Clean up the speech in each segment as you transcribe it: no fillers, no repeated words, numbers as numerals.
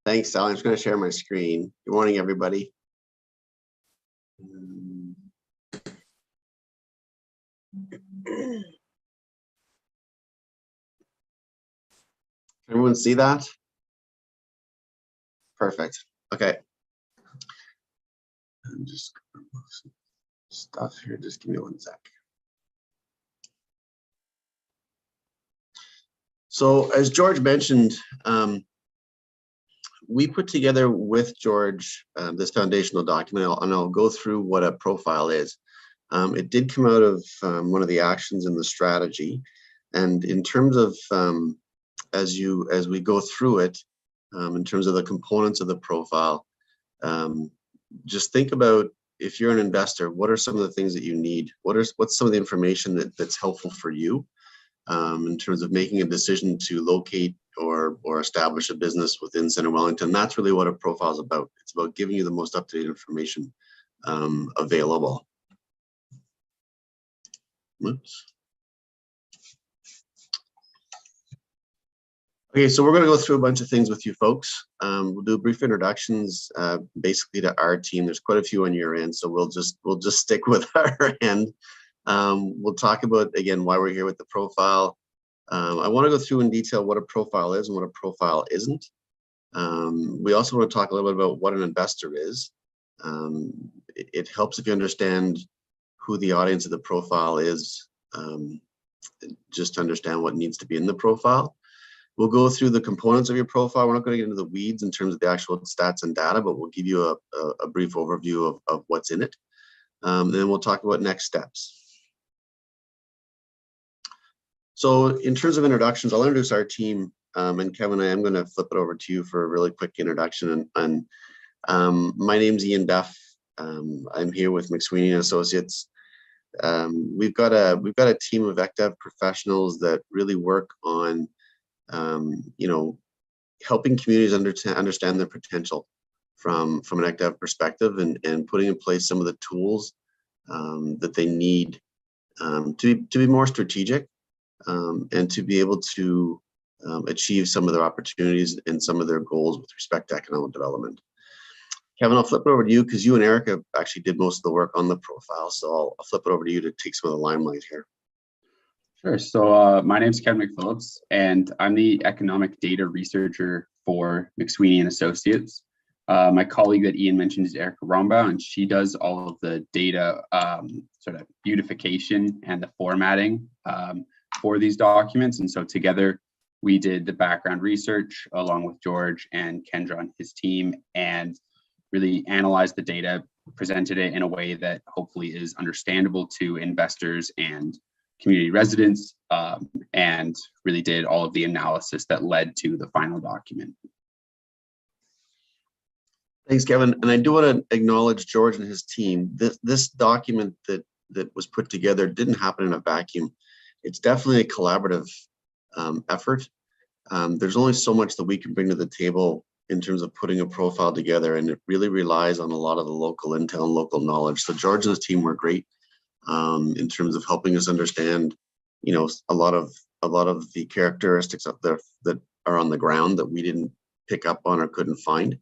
Thanks, Sally. I'm just going to share my screen. Good morning, everybody. Everyone see that? Perfect. Okay. I'm just going to move some stuff here. Just give me one sec. So as George mentioned, we put together with George this foundational document, and I'll go through what a profile is. It did come out of one of the actions in the strategy, and in terms of as we go through it, in terms of the components of the profile, just think about, if you're an investor, what are some of the things that you need? What's some of the information that's helpful for you in terms of making a decision to locate or establish a business within Center Wellington? That's really what a profile is about. It's about giving you the most up-to-date information available. Oops. Okay, so we're going to go through a bunch of things with you folks. We'll do brief introductions, basically to our team. There's quite a few on your end, so we'll just stick with our end. We'll talk about, again, why we're here with the profile. I want to go through in detail what a profile is and what a profile isn't. We also want to talk a little bit about what an investor is. It helps if you understand who the audience of the profile is, just to understand what needs to be in the profile. We'll go through the components of your profile. We're not going to get into the weeds in terms of the actual stats and data, but we'll give you a brief overview of what's in it. Then we'll talk about next steps. So in terms of introductions, I'll introduce our team, and Kevin, I am going to flip it over to you for a really quick introduction. My name's Ian Duff. I'm here with McSweeney Associates. We've got a team of ECDEV professionals that really work on helping communities understand their potential from an ECDEV perspective, and putting in place some of the tools that they need to be more strategic, and to be able to achieve some of their opportunities and some of their goals with respect to economic development. Kevin, I'll flip it over to you because you and Erica actually did most of the work on the profile. So I'll flip it over to you to take some of the limelight here. Sure. So my name is Kevin McPhillips, and I'm the economic data researcher for McSweeney and Associates. My colleague that Ian mentioned is Erica Romba, and she does all of the data sort of beautification and the formatting for these documents. And so together we did the background research along with George and Kendra on his team, and really analyzed the data, presented it in a way that hopefully is understandable to investors and community residents, and really did all of the analysis that led to the final document. Thanks, Kevin. And I do want to acknowledge George and his team. This document that was put together didn't happen in a vacuum. It's definitely a collaborative effort. There's only so much that we can bring to the table in terms of putting a profile together, and it really relies on a lot of the local intel and local knowledge. So George and his team were great in terms of helping us understand, a lot of the characteristics up there that are on the ground that we didn't pick up on or couldn't find.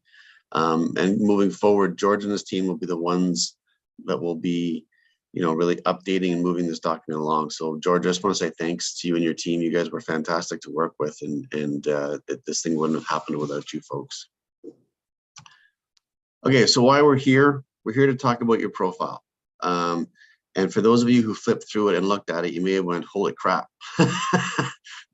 And moving forward, George and his team will be the ones that will be, really updating and moving this document along. So George, I just want to say thanks to you and your team. You guys were fantastic to work with, and this thing wouldn't have happened without you folks. Okay, so why we're here to talk about your profile. And for those of you who flipped through it and looked at it, you may have went, holy crap,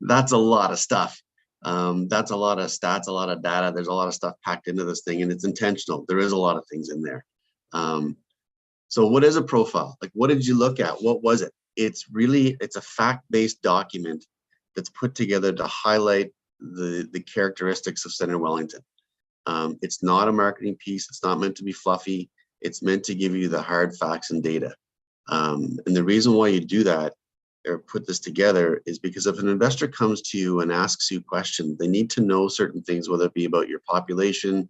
that's a lot of stuff. That's a lot of stats, a lot of data. There's a lot of stuff packed into this thing, and it's intentional. There is a lot of things in there. So what is a profile? Like, what did you look at? What was it? It's a fact-based document that's put together to highlight the characteristics of Center Wellington. It's not a marketing piece. It's not meant to be fluffy. It's meant to give you the hard facts and data. And the reason why you do that or put this together is because if an investor comes to you and asks you questions, they need to know certain things, whether it be about your population,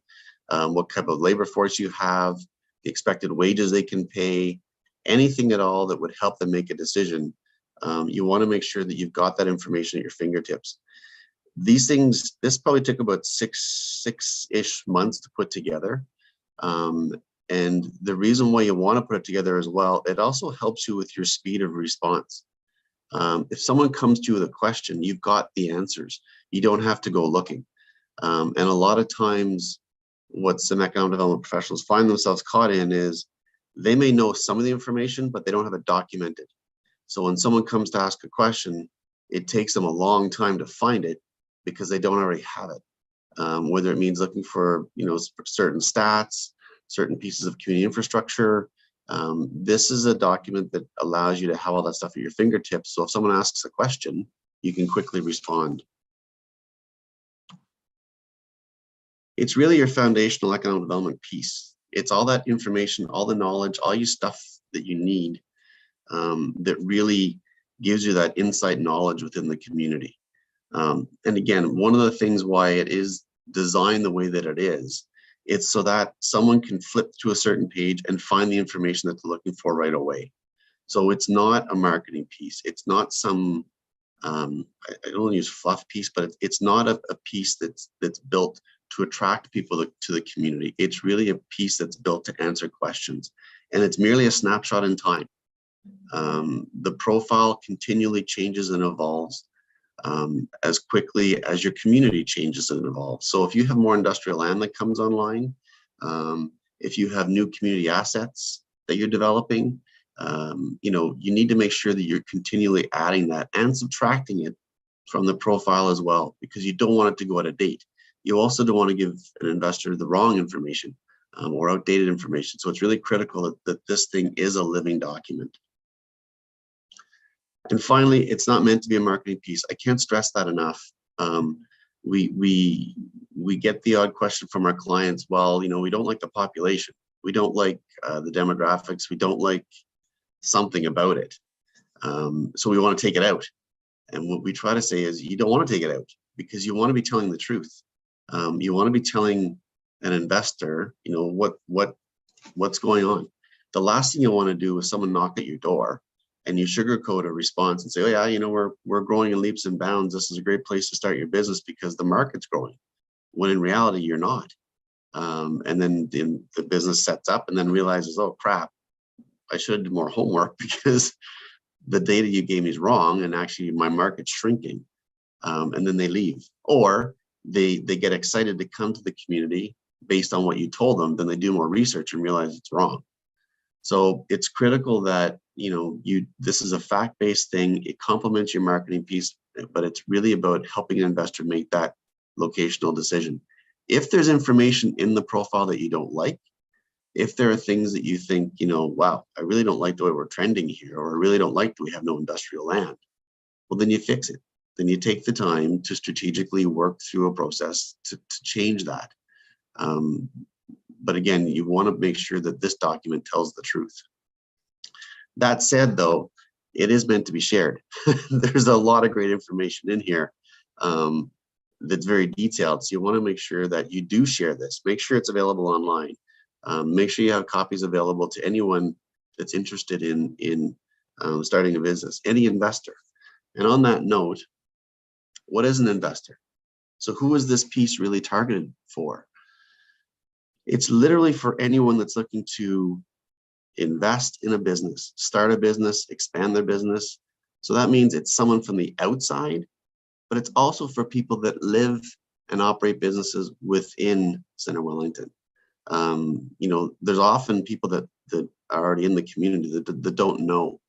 what type of labor force you have, the expected wages they can pay, anything at all that would help them make a decision. You want to make sure that you've got that information at your fingertips. These things, this probably took about six-ish months to put together. And the reason why you want to put it together as well, it also helps you with your speed of response. If someone comes to you with a question, you've got the answers. You don't have to go looking. And a lot of times what some economic development professionals find themselves caught in is they may know some of the information, but they don't have it documented. So when someone comes to ask a question, it takes them a long time to find it because they don't already have it. Whether it means looking for, certain stats, certain pieces of community infrastructure. This is a document that allows you to have all that stuff at your fingertips. So if someone asks a question, you can quickly respond. It's really your foundational economic development piece. It's all that information, all the knowledge, all your stuff that you need that really gives you that insight knowledge within the community. And again, one of the things why it is designed the way that it is, it's so that someone can flip to a certain page and find the information that they're looking for right away. So it's not a marketing piece. It's not some, I don't want to use fluff piece, but it's not a piece that's built to attract people to the community. It's really a piece that's built to answer questions. And it's merely a snapshot in time. The profile continually changes and evolves as quickly as your community changes and evolves. So if you have more industrial land that comes online, if you have new community assets that you're developing, you need to make sure that you're continually adding that and subtracting it from the profile as well, because you don't want it to go out of date. You also don't want to give an investor the wrong information or outdated information. So it's really critical that this thing is a living document. And finally, it's not meant to be a marketing piece. I can't stress that enough. We get the odd question from our clients. Well, we don't like the population. We don't like the demographics. We don't like something about it. So we want to take it out. And what we try to say is you don't want to take it out because you want to be telling the truth. You want to be telling an investor, what's going on. The last thing you want to do is someone knock at your door and you sugarcoat a response and say, oh yeah, we're growing in leaps and bounds. This is a great place to start your business because the market's growing. When in reality, you're not. And then the business sets up and then realizes, oh crap, I should have done more homework because the data you gave me is wrong and actually my market's shrinking. And then they leave. Or they get excited to come to the community based on what you told them, then they do more research and realize it's wrong. So it's critical that this is a fact-based thing. It complements your marketing piece, but it's really about helping an investor make that locational decision. If there's information in the profile that you don't like, if there are things that you think, wow, I really don't like the way we're trending here, or I really don't like that we have no industrial land, well, then you fix it. Then you take the time to strategically work through a process to change that. But again, you want to make sure that this document tells the truth. That said, though, it is meant to be shared. There's a lot of great information in here that's very detailed. So you want to make sure that you do share this. Make sure it's available online. Make sure you have copies available to anyone that's interested in starting a business, any investor. And on that note, what is an investor? So who is this piece really targeted for? It's literally for anyone that's looking to invest in a business, start a business, expand their business. So that means it's someone from the outside, but it's also for people that live and operate businesses within Center Wellington. There's often people that are already in the community that don't know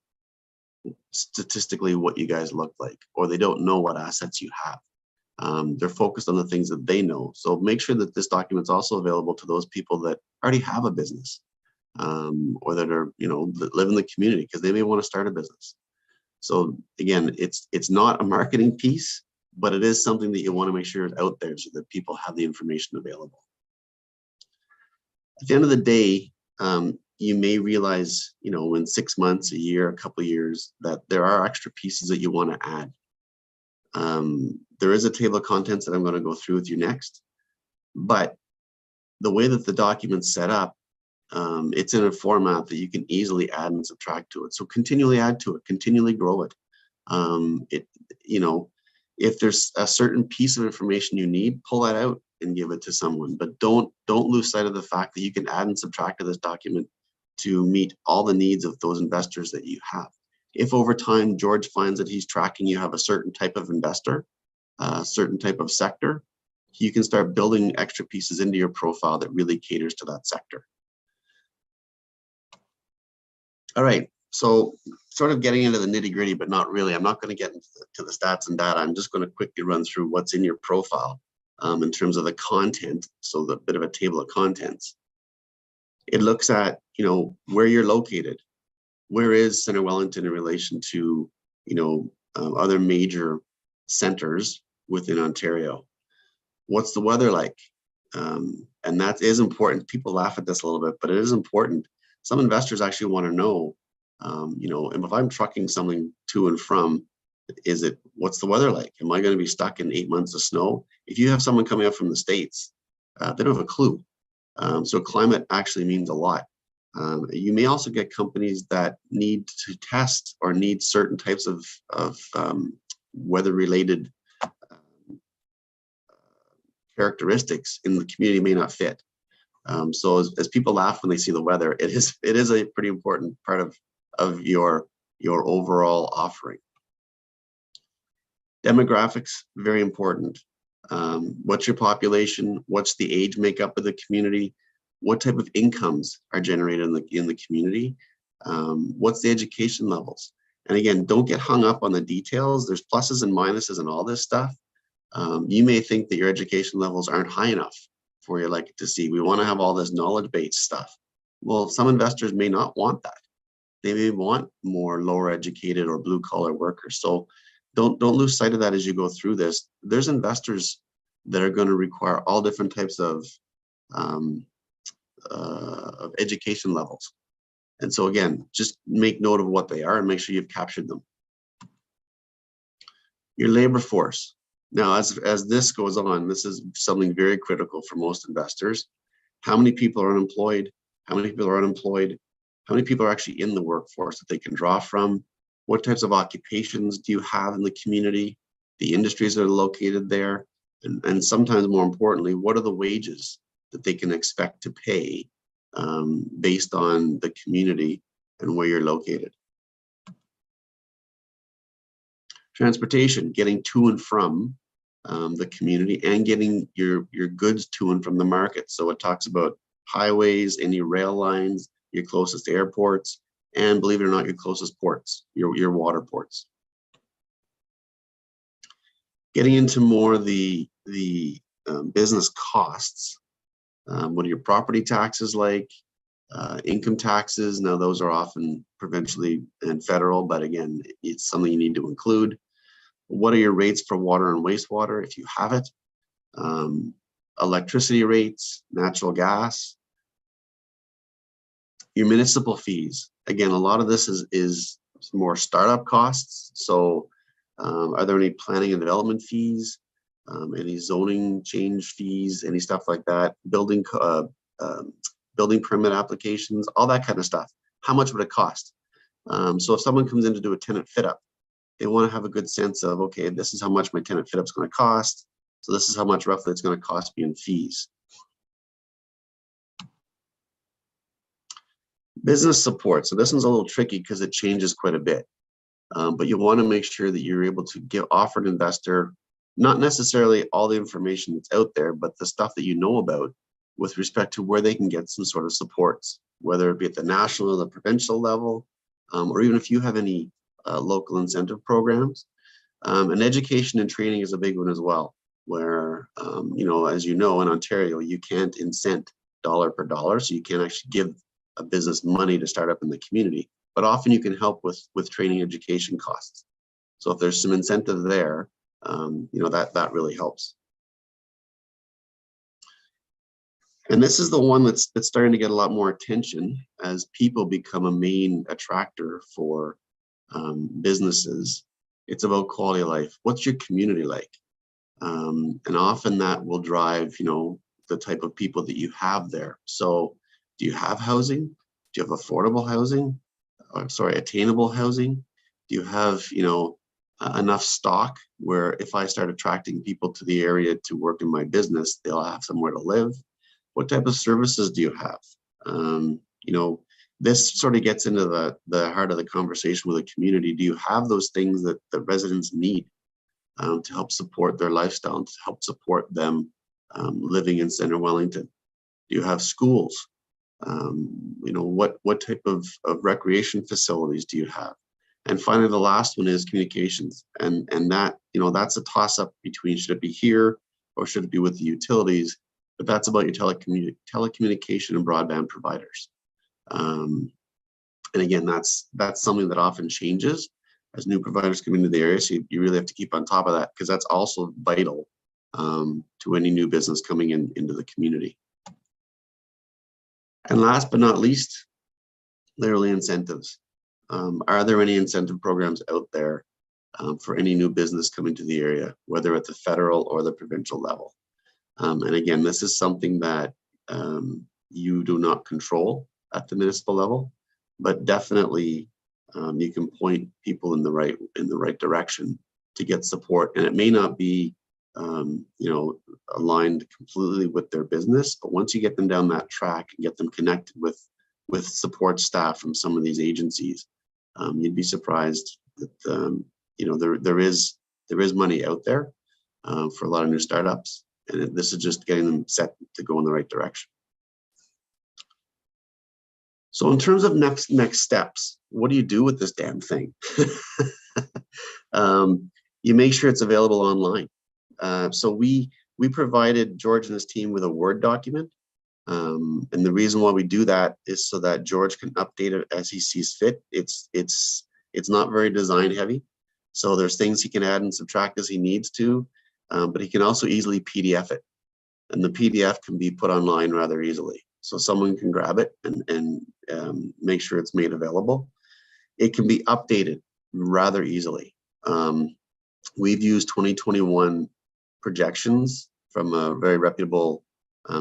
statistically what you guys look like, or they don't know what assets you have. They're focused on the things that they know. So make sure that this document's also available to those people that already have a business, or that are, that live in the community because they may want to start a business. So again, it's not a marketing piece, but it is something that you want to make sure is out there so that people have the information available. At the end of the day, you may realize, in 6 months, a year, a couple of years, that there are extra pieces that you want to add. There is a table of contents that I'm going to go through with you next, but the way that the document's set up, it's in a format that you can easily add and subtract to it. So continually add to it, continually grow it. If there's a certain piece of information you need, pull that out and give it to someone. But don't lose sight of the fact that you can add and subtract to this document to meet all the needs of those investors that you have. If over time George finds that he's tracking you have a certain type of investor, a certain type of sector, you can start building extra pieces into your profile that really caters to that sector. All right, so sort of getting into the nitty gritty, but not really. I'm not going to get into the stats and data. I'm just going to quickly run through what's in your profile in terms of the content. So the bit of a table of contents. It looks at, you know, where you're located. Where is Center Wellington in relation to, you know, other major centers within Ontario? What's the weather like? And that is important. People laugh at this a little bit, but it is important. Some investors actually want to know, you know, if I'm trucking something to and from, what's the weather like? Am I going to be stuck in 8 months of snow? If you have someone coming up from the States, they don't have a clue. So climate actually means a lot. You may also get companies that need to test or need certain types of weather-related characteristics in the community may not fit. So as people laugh when they see the weather, it is a pretty important part of your overall offering. Demographics, very important. What's your population? What's the age makeup of the community? What type of incomes are generated in the community? What's the education levels? And again, don't get hung up on the details. There's pluses and minuses and all this stuff. You may think that your education levels aren't high enough for you like to see. We want to have all this knowledge-based stuff. Well, some investors may not want that. They may want more lower educated or blue collar workers. So don't lose sight of that as you go through this. There's investors that are going to require all different types of education levels. And so again, just make note of what they are and make sure you've captured them. Your labor force. Now, as this goes on, this is something very critical for most investors. How many people are unemployed? How many people are unemployed? How many people are actually in the workforce that they can draw from? What types of occupations do you have in the community? The industries that are located there? And sometimes more importantly, what are the wages that they can expect to pay based on the community and where you're located? Transportation, getting to and from the community and getting your goods to and from the market. So it talks about highways, any rail lines, your closest airports, and believe it or not, your closest ports, your water ports. Getting into more the business costs. What are your property taxes like? Income taxes. Now those are often provincially and federal, but again, it's something you need to include. What are your rates for water and wastewater if you have it? Electricity rates, natural gas. Your municipal fees. Again, a lot of this is more startup costs. So are there any planning and development fees? Any zoning change fees, any stuff like that? Building permit applications, all that kind of stuff. How much would it cost? So if someone comes in to do a tenant fit up, they want to have a good sense of, okay, this is how much my tenant fit up is going to cost. So this is how much roughly it's going to cost me in fees. Business support. So this one's a little tricky because it changes quite a bit. But you want to make sure that you're able to offer an investor, not necessarily all the information that's out there, but the stuff that you know about with respect to where they can get some sort of supports, whether it be at the national or the provincial level, or even if you have any local incentive programs. And education and training is a big one as well, where, you know, as you know, in Ontario, you can't incent dollar per dollar, so you can't actually give a business money to start up in the community, but often you can help with training education costs. So if there's some incentive there, you know, that really helps. And this is the one that's starting to get a lot more attention as people become a main attractor for businesses. It's about quality of life. What's your community like? And often that will drive, you know, the type of people that you have there. So do you have housing? Do you have affordable housing? Sorry, attainable housing? Do you have, you know, enough stock where if I start attracting people to the area to work in my business, they'll have somewhere to live? What type of services do you have? You know, this sort of gets into the heart of the conversation with the community. Do you have those things that the residents need to help support their lifestyle and to help support them living in Center Wellington? Do you have schools? You know, what type of recreation facilities do you have? And finally, the last one is communications. And that, you know, that's a toss up between should it be here or should it be with the utilities? But that's about your telecommunication and broadband providers. And again, that's something that often changes as new providers come into the area. So you really have to keep on top of that, because that's also vital to any new business coming into the community. And last but not least, literally incentives. Are there any incentive programs out there for any new business coming to the area, whether at the federal or the provincial level? And again, this is something that you do not control at the municipal level, but definitely you can point people in the right direction to get support. And it may not be you know, aligned completely with their business, but once you get them down that track and get them connected with support staff from some of these agencies, you'd be surprised that you know, there is money out there for a lot of new startups, and this is just getting them set to go in the right direction. So in terms of next steps, what do you do with this damn thing? You make sure it's available online. So we provided George and his team with a Word document. And the reason why we do that is so that George can update it as he sees fit. It's not very design heavy. So there's things he can add and subtract as he needs to, but he can also easily PDF it. And the PDF can be put online rather easily. So someone can grab it and make sure it's made available. It can be updated rather easily. We've used 2021 projections from a very reputable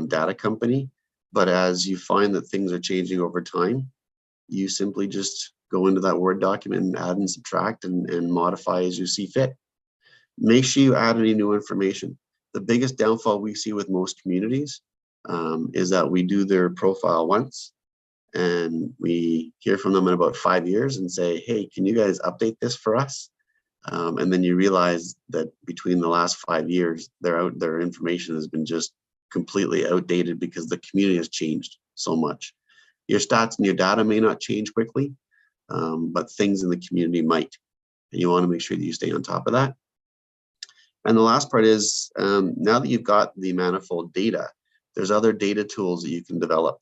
data company, but as you find that things are changing over time, you simply just go into that Word document and add and subtract and modify as you see fit. Make sure you add any new information. The biggest downfall we see with most communities is that we do their profile once and we hear from them in about 5 years and say, hey, can you guys update this for us? And then you realize that between the last 5 years, their information has been just completely outdated because the community has changed so much. Your stats and your data may not change quickly, but things in the community might. And you want to make sure that you stay on top of that. And the last part is, now that you've got the manifold data, there's other data tools that you can develop.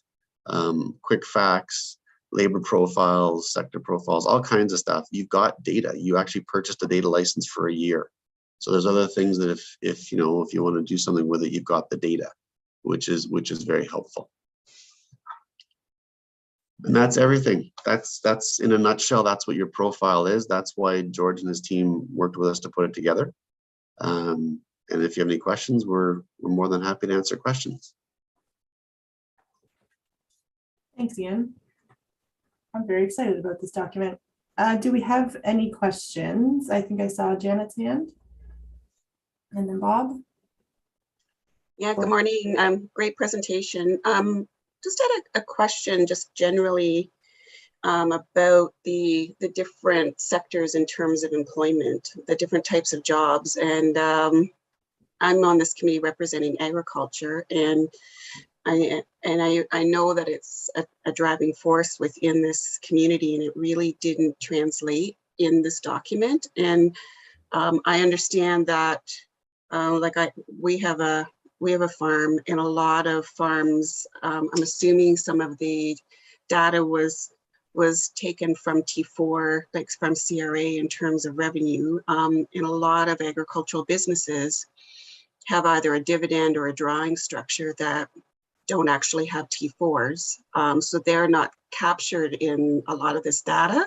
Quick facts, labor profiles, sector profiles, all kinds of stuff. You've got data. You actually purchased a data license for a year. So there's other things that if you want to do something with it, you've got the data, which is very helpful. And that's everything. That's in a nutshell, that's what your profile is. That's why George and his team worked with us to put it together. And if you have any questions, we're more than happy to answer questions. Thanks, Ian. I'm very excited about this document. Do we have any questions? I think I saw Janet's hand. And then Bob. Yeah, good morning. Great presentation. Just had a question just generally about the different sectors in terms of employment, the different types of jobs. And I'm on this committee representing agriculture, and I know that it's a driving force within this community, and it really didn't translate in this document. And I understand that we have a farm, and a lot of farms, I'm assuming some of the data was taken from T4, like from CRA in terms of revenue. And a lot of agricultural businesses have either a dividend or a drawing structure that don't actually have T4s. So they're not captured in a lot of this data.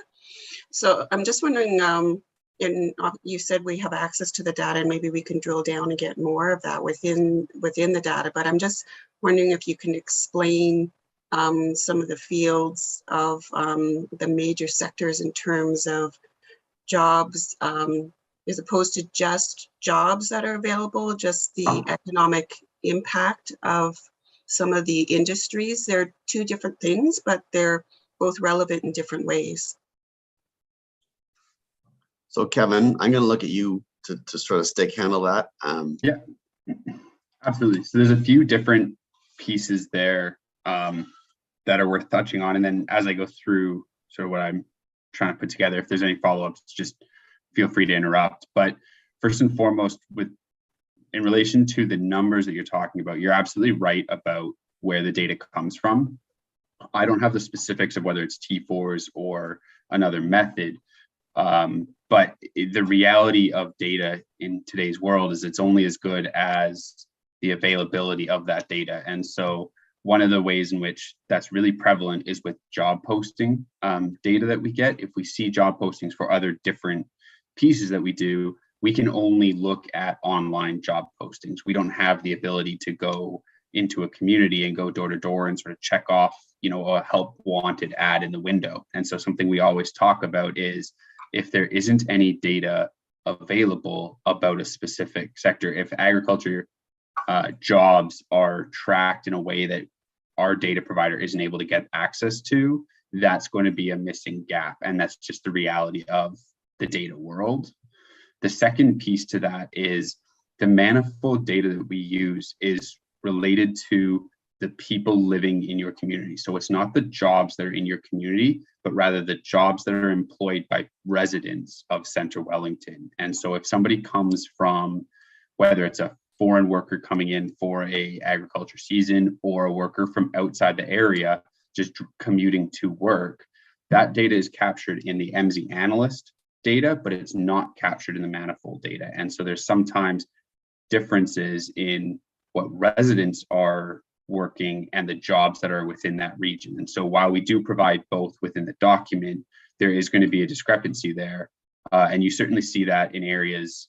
So I'm just wondering, you said we have access to the data, and maybe we can drill down and get more of that within the data, but I'm just wondering if you can explain some of the fields of the major sectors in terms of jobs as opposed to just jobs that are available, just the economic impact of some of the industries. They're two different things, but they're both relevant in different ways. So Kevin, I'm going to look at you to sort of stick handle that. Yeah, absolutely. So there's a few different pieces there that are worth touching on. And then as I go through sort of what I'm trying to put together, if there's any follow-ups, just feel free to interrupt. But first and foremost, in relation to the numbers that you're talking about, you're absolutely right about where the data comes from. I don't have the specifics of whether it's T4s or another method, but the reality of data in today's world is it's only as good as the availability of that data. And so one of the ways in which that's really prevalent is with job posting data that we get. If we see job postings for other different pieces that we do, we can only look at online job postings. We don't have the ability to go into a community and go door to door and sort of check off, a help wanted ad in the window. And so something we always talk about is if there isn't any data available about a specific sector, if agriculture jobs are tracked in a way that our data provider isn't able to get access to, that's going to be a missing gap. And that's just the reality of the data world. The second piece to that is the manifold data that we use is related to the people living in your community. So it's not the jobs that are in your community, but rather the jobs that are employed by residents of Central Wellington. And so if somebody comes from, whether it's a foreign worker coming in for a agriculture season or a worker from outside the area just commuting to work, that data is captured in the MZ analyst data, but it's not captured in the manifold data. And so there's sometimes differences in what residents are working and the jobs that are within that region. And so while we do provide both within the document, there is going to be a discrepancy there. And you certainly see that in areas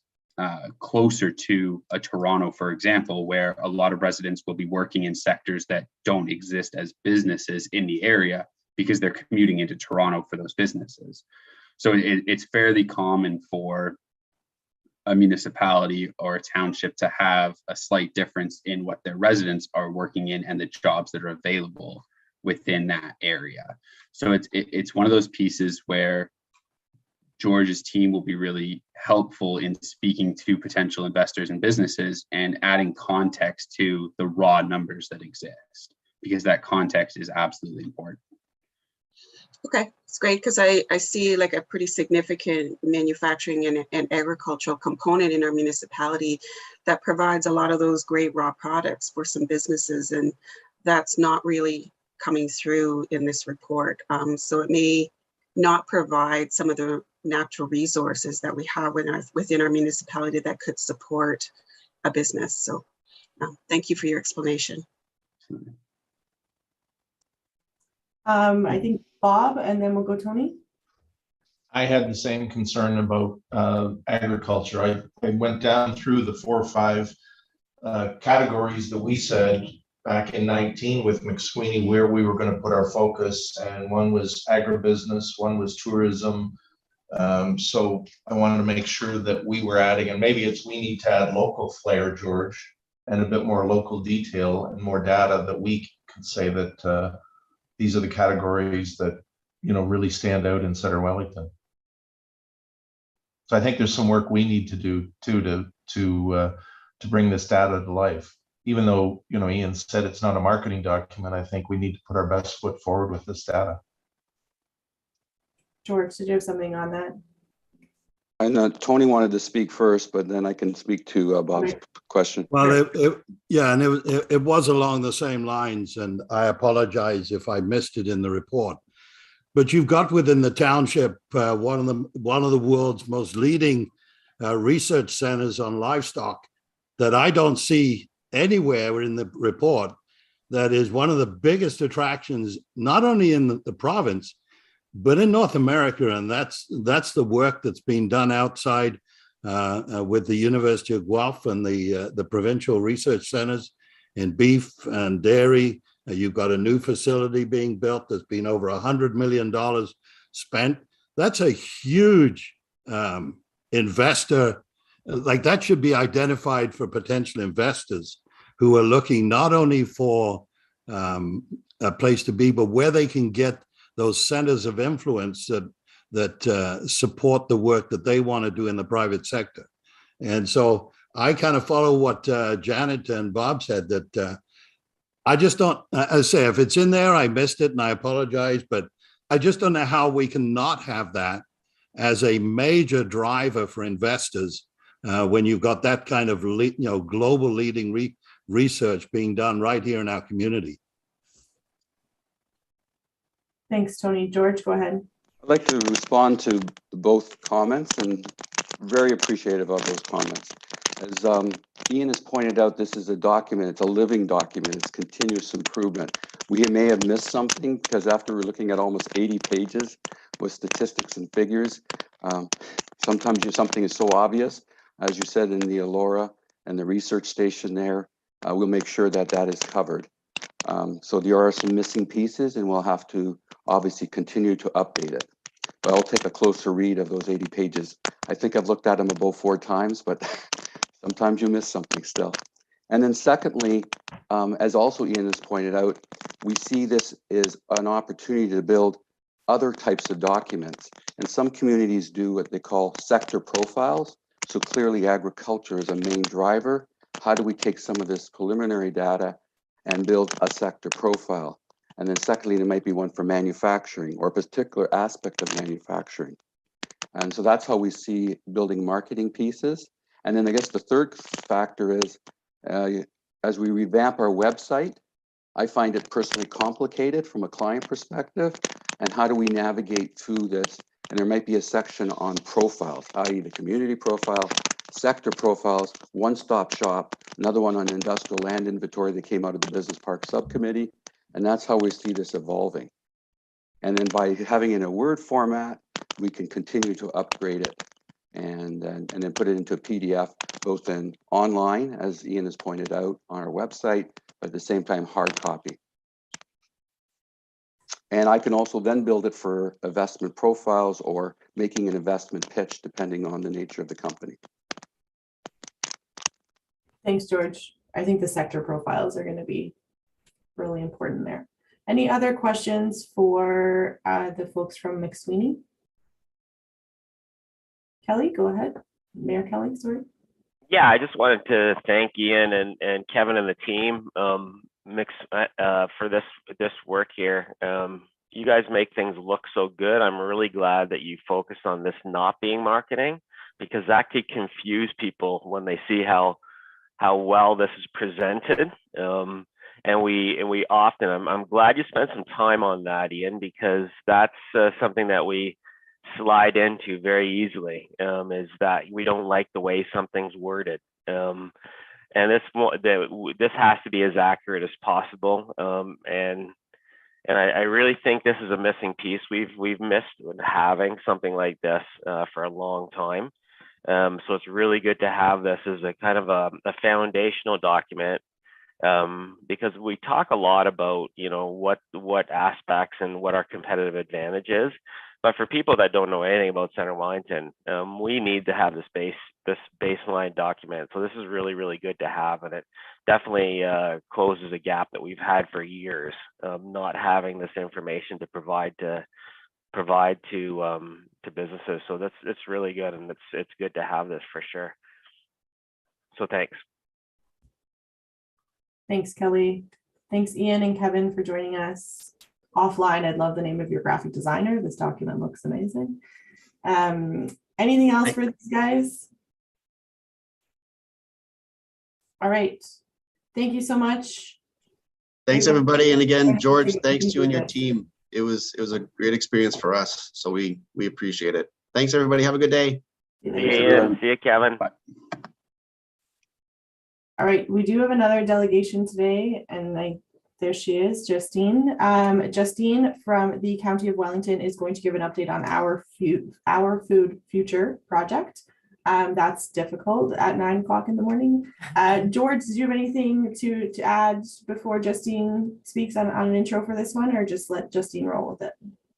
closer to a Toronto, for example, where a lot of residents will be working in sectors that don't exist as businesses in the area because they're commuting into Toronto for those businesses. So it's fairly common for a municipality or a township to have a slight difference in what their residents are working in and the jobs that are available within that area. So it's one of those pieces where George's team will be really helpful in speaking to potential investors and businesses and adding context to the raw numbers that exist, because that context is absolutely important. Okay, it's great because I see like a pretty significant manufacturing and agricultural component in our municipality that provides a lot of those great raw products for some businesses, and that's not really coming through in this report. So it may not provide some of the natural resources that we have within our municipality that could support a business. So thank you for your explanation. I think Bob, and then we'll go Tony. I had the same concern about agriculture. I went down through the 4 or 5 categories that we said back in 19 with McSweeney where we were going to put our focus, and one was agribusiness, one was tourism. So I wanted to make sure that we were adding, and maybe we need to add local flair, George, and a bit more local detail and more data that we can say that these are the categories that really stand out in Center Wellington. So I think there's some work we need to do too to bring this data to life. Even though Ian said it's not a marketing document, I think we need to put our best foot forward with this data. George, did you have something on that? I know Tony wanted to speak first, but then I can speak to Bob's question. Well, it was along the same lines, and I apologize if I missed it in the report. But you've got within the township one of the world's most leading research centers on livestock that I don't see anywhere in the report. That is one of the biggest attractions, not only in the province, but in North America, and that's the work that's been done outside with the University of Guelph and the provincial research centers in beef and dairy. You've got a new facility being built. There's been over $100 million spent. That's a huge investor, like that should be identified for potential investors who are looking not only for a place to be, but where they can get those centers of influence that support the work that they want to do in the private sector. And so I kind of follow what Janet and Bob said, that I just don't, I say, if it's in there, I missed it and I apologize, but I just don't know how we can not have that as a major driver for investors when you've got that kind of global leading research being done right here in our community. Thanks, Tony. George, go ahead. I'd like to respond to both comments, and very appreciative of those comments. As Ian has pointed out, this is a document, it's a living document, it's continuous improvement. We may have missed something because after we're looking at almost 80 pages with statistics and figures, sometimes something is so obvious. As you said in the Alora and the research station there, we'll make sure that that is covered. So there are some missing pieces and we'll have to obviously continue to update it. But I'll take a closer read of those 80 pages. I think I've looked at them about 4 times, but sometimes you miss something still. And then secondly, as also Ian has pointed out, we see this as an opportunity to build other types of documents. And some communities do what they call sector profiles. So clearly agriculture is a main driver. How do we take some of this preliminary data and build a sector profile? And then secondly, there might be one for manufacturing or a particular aspect of manufacturing. And so that's how we see building marketing pieces. And then I guess the third factor is, as we revamp our website, I find it personally complicated from a client perspective. And how do we navigate through this? And there might be a section on profiles, i.e. the community profile, sector profiles, one-stop shop, another one on industrial land inventory that came out of the business park subcommittee. And that's how we see this evolving. And then by having it in a Word format, we can continue to upgrade it and then put it into a PDF, both in online, as Ian has pointed out, on our website, but at the same time, hard copy. And I can also then build it for investment profiles or making an investment pitch, depending on the nature of the company. Thanks, George. I think the sector profiles are going to be really important there. Any other questions for the folks from McSweeney? Kelly, go ahead. Mayor Kelly, sorry. Yeah, I just wanted to thank Ian and Kevin and the team for this work here. You guys make things look so good. I'm really glad that you focus on this not being marketing, because that could confuse people when they see how well this is presented. And we often, I'm glad you spent some time on that, Ian, because that's something that we slide into very easily, is that we don't like the way something's worded. And this has to be as accurate as possible. And I really think this is a missing piece. We've missed having something like this for a long time. So it's really good to have this as a kind of a foundational document, because we talk a lot about, what aspects and what our competitive advantage is. But for people that don't know anything about Center Wellington, we need to have this baseline document. So this is really, really good to have, and it definitely closes a gap that we've had for years, not having this information to provide to businesses. So it's really good, and it's good to have this for sure. So thanks. Thanks, Kelly. Thanks, Ian and Kevin, for joining us. Offline, I'd love the name of your graphic designer. This document looks amazing. Anything else for these guys? All right. Thank you so much. Thanks, everybody. And again, George, thanks to you and your team. It was a great experience for us. So we appreciate it. Thanks, everybody. Have a good day. See you, Kevin. Bye. All right. We do have another delegation today, and there she is, Justine. Justine from the County of Wellington is going to give an update on our food future project. That's difficult at 9 o'clock in the morning. George, did you have anything to add before Justine speaks on an intro for this one, or just let Justine roll with it?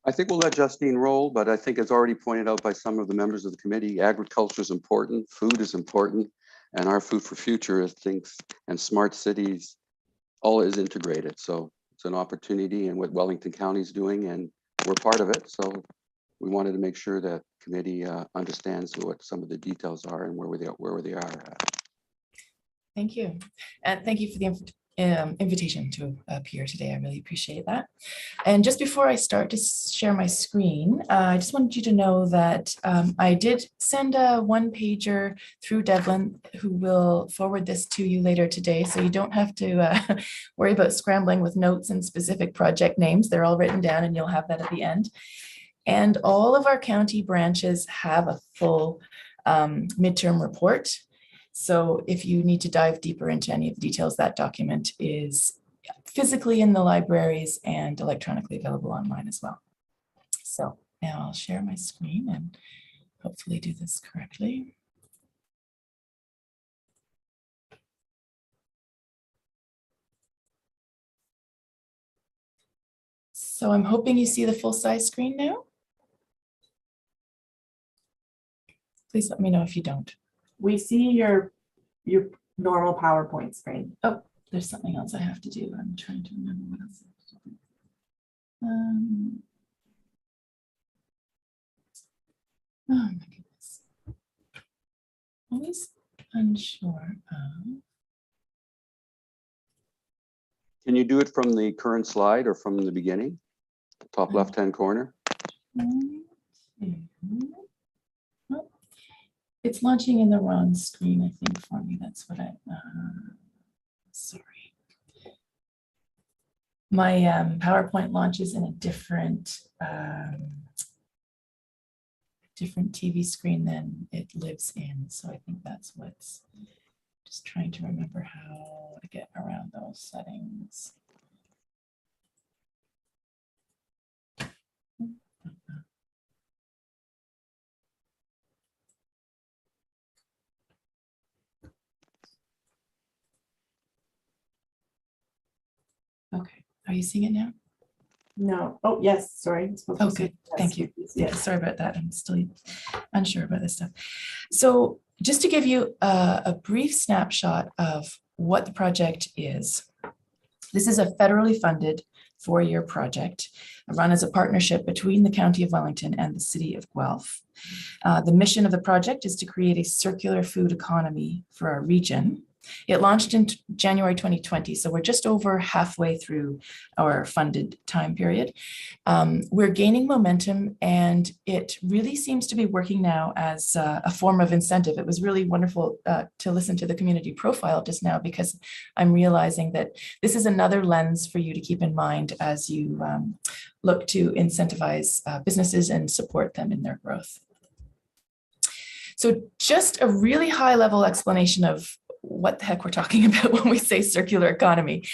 I think we'll let Justine roll, but I think it's already pointed out by some of the members of the committee, agriculture is important, food is important, and our food for future is things, and smart cities, all is integrated. So it's an opportunity and what Wellington County is doing, and we're part of it. So we wanted to make sure that committee understands what some of the details are and where they are. Thank you. And thank you for the invitation to appear today. I really appreciate that. And just before I start to share my screen, I just wanted you to know that I did send a one-pager through Devlin, who will forward this to you later today. So you don't have to worry about scrambling with notes and specific project names. They're all written down and you'll have that at the end. And all of our county branches have a full midterm report. So if you need to dive deeper into any of the details, that document is physically in the libraries and electronically available online as well. So now I'll share my screen and hopefully do this correctly. So I'm hoping you see the full-size screen now. Please let me know if you don't. We see your normal PowerPoint screen. Oh, there's something else I have to do. I'm trying to remember what else I have to do. Oh my goodness. Always unsure of. Can you do it from the current slide or from the beginning? Top left-hand corner? Oh, it's launching in the wrong screen, I think, for me. That's what I, sorry. My PowerPoint launches in a different TV screen than it lives in. So I think that's what's, just trying to remember how to get around those settings. Okay, are you seeing it now? No. Oh, yes. Sorry. Oh, good. Thank you. Yeah, sorry about that. I'm still unsure about this stuff. So just to give you a brief snapshot of what the project is, this is a federally funded 4-year project run as a partnership between the County of Wellington and the City of Guelph. The mission of the project is to create a circular food economy for our region. It launched in January 2020, so we're just over halfway through our funded time period. We're gaining momentum, and it really seems to be working now as a form of incentive. It was really wonderful to listen to the community profile just now, because I'm realizing that this is another lens for you to keep in mind as you look to incentivize businesses and support them in their growth. So just a really high-level explanation of what the heck we're talking about when we say circular economy.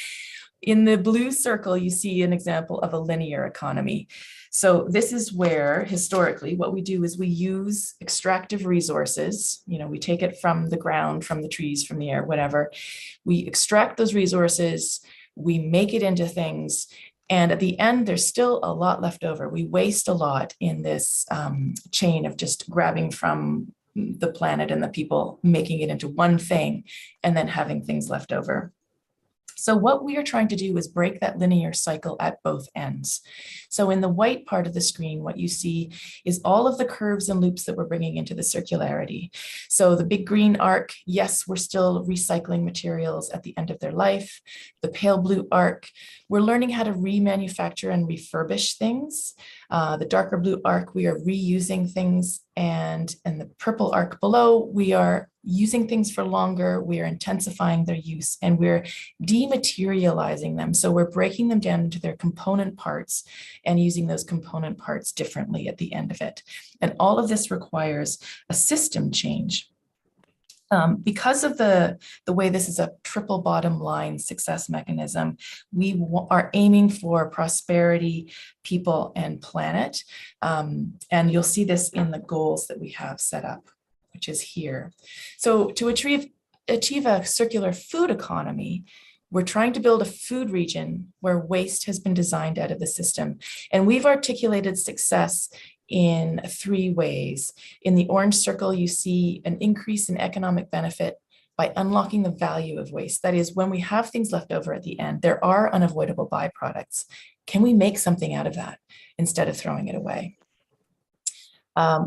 In the blue circle, you see an example of a linear economy. So this is where historically what we do is we use extractive resources. You know, we take it from the ground, from the trees, from the air, whatever. We extract those resources, we make it into things, and at the end, there's still a lot left over. We waste a lot in this chain of just grabbing from the planet and the people, making it into one thing, and then having things left over. So what we are trying to do is break that linear cycle at both ends. So in the white part of the screen, what you see is all of the curves and loops that we're bringing into the circularity. So the big green arc, yes, we're still recycling materials at the end of their life. The pale blue arc, we're learning how to remanufacture and refurbish things. The darker blue arc, we are reusing things, and in the purple arc below, we are using things for longer, we are intensifying their use, and we're dematerializing them. So we're breaking them down into their component parts and using those component parts differently at the end of it. And all of this requires a system change. Because of the way this is a triple bottom line success mechanism, we are aiming for prosperity, people, and planet. And you'll see this in the goals that we have set up, which is here. So to achieve a circular food economy, we're trying to build a food region where waste has been designed out of the system. And we've articulated success in 3 ways. In the orange circle, you see an increase in economic benefit by unlocking the value of waste. That is, when we have things left over at the end, there are unavoidable byproducts. Can we make something out of that instead of throwing it away?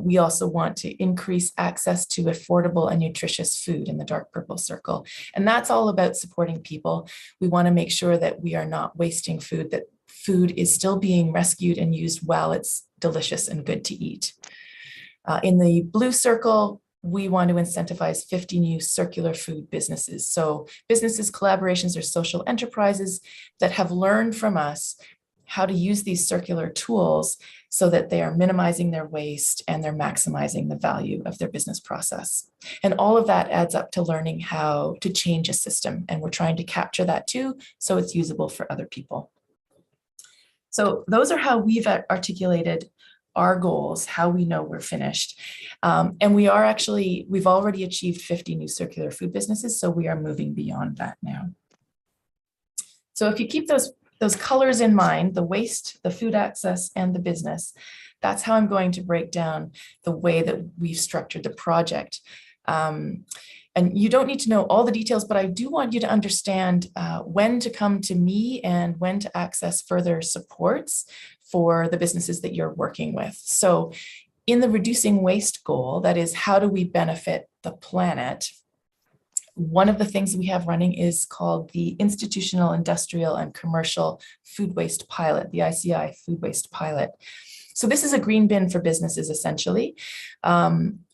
We also want to increase access to affordable and nutritious food in the dark purple circle. And that's all about supporting people. We want to make sure that we are not wasting food, that food is still being rescued and used while it's delicious and good to eat. In the blue circle, we want to incentivize 50 new circular food businesses. So businesses, collaborations, or social enterprises that have learned from us how to use these circular tools so that they are minimizing their waste and they're maximizing the value of their business process. And all of that adds up to learning how to change a system. And we're trying to capture that too, so it's usable for other people. So those are how we've articulated our goals, how we know we're finished. And we've already achieved 50 new circular food businesses, so we are moving beyond that now. So if you keep those colors in mind, the waste, the food access, and the business, that's how I'm going to break down the way that we've structured the project. And you don't need to know all the details, but I do want you to understand when to come to me and when to access further supports for the businesses that you're working with. So in the reducing waste goal, that is, how do we benefit the planet? One of the things we have running is called the Institutional, Industrial, and Commercial Food Waste Pilot, the ICI Food Waste Pilot. So this is a green bin for businesses, essentially.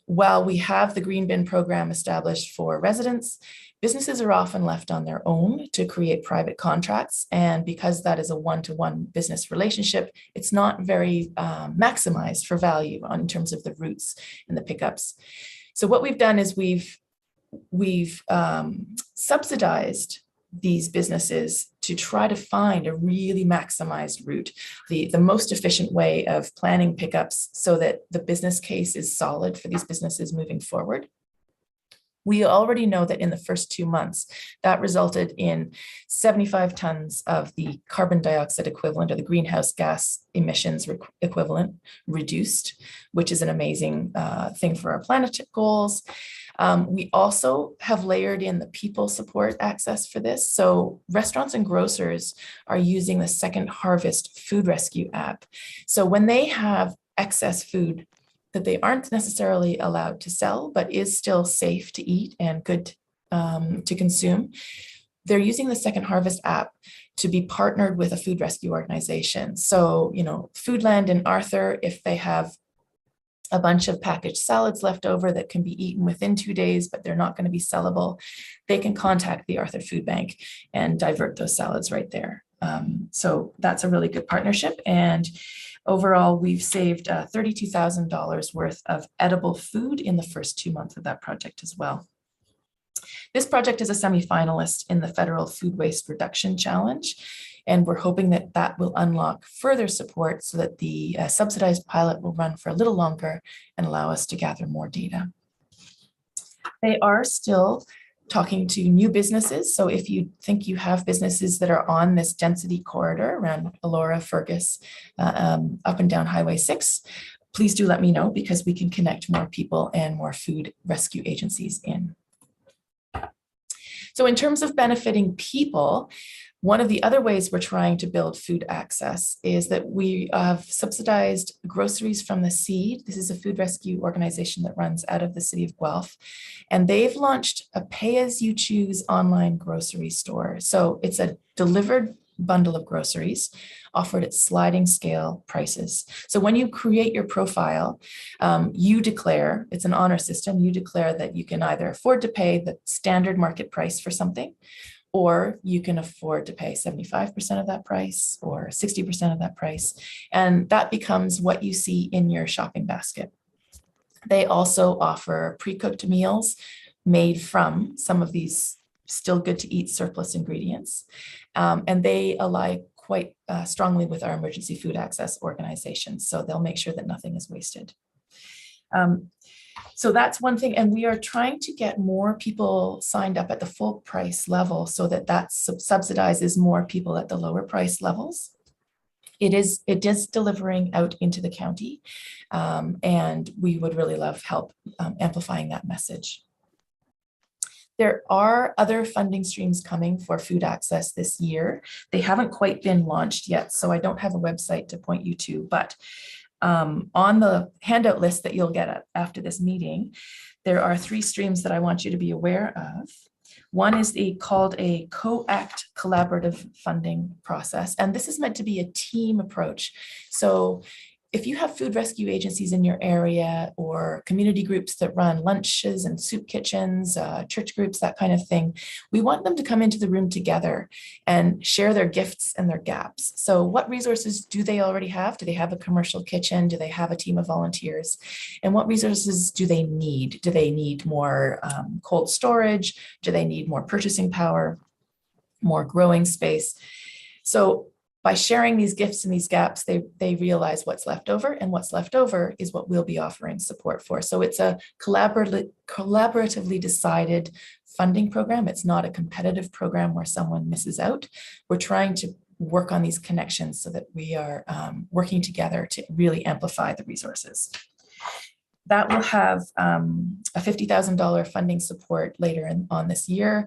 While we have the green bin program established for residents, businesses are often left on their own to create private contracts. And because that is a one-to-one business relationship, it's not very maximized for value in terms of the routes and the pickups. So what we've done is we've subsidized these businesses to try to find a really maximized route, the most efficient way of planning pickups so that the business case is solid for these businesses moving forward. We already know that in the first 2 months, that resulted in 75 tons of the carbon dioxide equivalent, or the greenhouse gas emissions equivalent, reduced, which is an amazing thing for our planet goals. We also have layered in the people support access for this. So restaurants and grocers are using the Second Harvest food rescue app. So when they have excess food that they aren't necessarily allowed to sell, but is still safe to eat and good to consume, they're using the Second Harvest app to be partnered with a food rescue organization. So, Foodland and Arthur, if they have a bunch of packaged salads left over that can be eaten within 2 days, but they're not going to be sellable, they can contact the Arthur Food Bank and divert those salads right there. So that's a really good partnership. And overall, we've saved $32,000 worth of edible food in the first 2 months of that project as well. This project is a semi-finalist in the Federal Food Waste Reduction Challenge, and we're hoping that that will unlock further support so that the subsidized pilot will run for a little longer and allow us to gather more data. They are still talking to new businesses. So if you think you have businesses that are on this density corridor around Elora, Fergus, up and down Highway 6, please do let me know, because we can connect more people and more food rescue agencies in. So in terms of benefiting people, one of the other ways we're trying to build food access is that we have subsidized groceries from the seed. This is a food rescue organization that runs out of the city of Guelph, and they've launched a pay-as-you-choose online grocery store. So it's a delivered bundle of groceries offered at sliding scale prices. So when you create your profile, you declare, it's an honor system, you declare that you can either afford to pay the standard market price for something, or you can afford to pay 75% of that price or 60% of that price. And that becomes what you see in your shopping basket. They also offer pre-cooked meals made from some of these still good to eat surplus ingredients. And they ally quite strongly with our emergency food access organizations. So they'll make sure that nothing is wasted. So that's one thing. And we are trying to get more people signed up at the full price level so that subsidizes more people at the lower price levels. It is delivering out into the county, and we would really love help amplifying that message. There are other funding streams coming for food access this year. They haven't quite been launched yet, so I don't have a website to point you to, but on the handout list that you'll get after this meeting, there are 3 streams that I want you to be aware of. One is called a co-act collaborative funding process, and this is meant to be a team approach. So if you have food rescue agencies in your area or community groups that run lunches and soup kitchens, church groups, that kind of thing, we want them to come into the room together and share their gifts and their gaps. So what resources do they already have? Do they have a commercial kitchen? Do they have a team of volunteers? And what resources do they need? Do they need more cold storage? Do they need more purchasing power, more growing space? So by sharing these gifts and these gaps, they realize what's left over, and what's left over is what we'll be offering support for. So it's a collaboratively decided funding program. It's not a competitive program where someone misses out. We're trying to work on these connections so that we are working together to really amplify the resources. That will have a $50,000 funding support later on this year,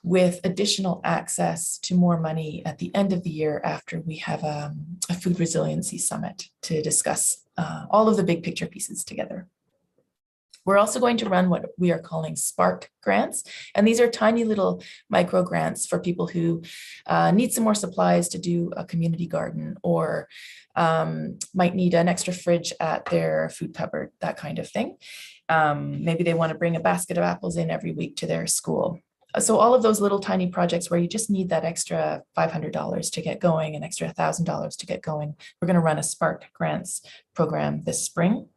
with additional access to more money at the end of the year after we have a food resiliency summit to discuss all of the big picture pieces together. We're also going to run what we are calling Spark grants. And these are tiny little micro grants for people who need some more supplies to do a community garden, or might need an extra fridge at their food cupboard, that kind of thing. Maybe they want to bring a basket of apples in every week to their school. So all of those little tiny projects where you just need that extra $500 to get going, an extra $1,000 to get going, we're going to run a Spark Grants program this spring.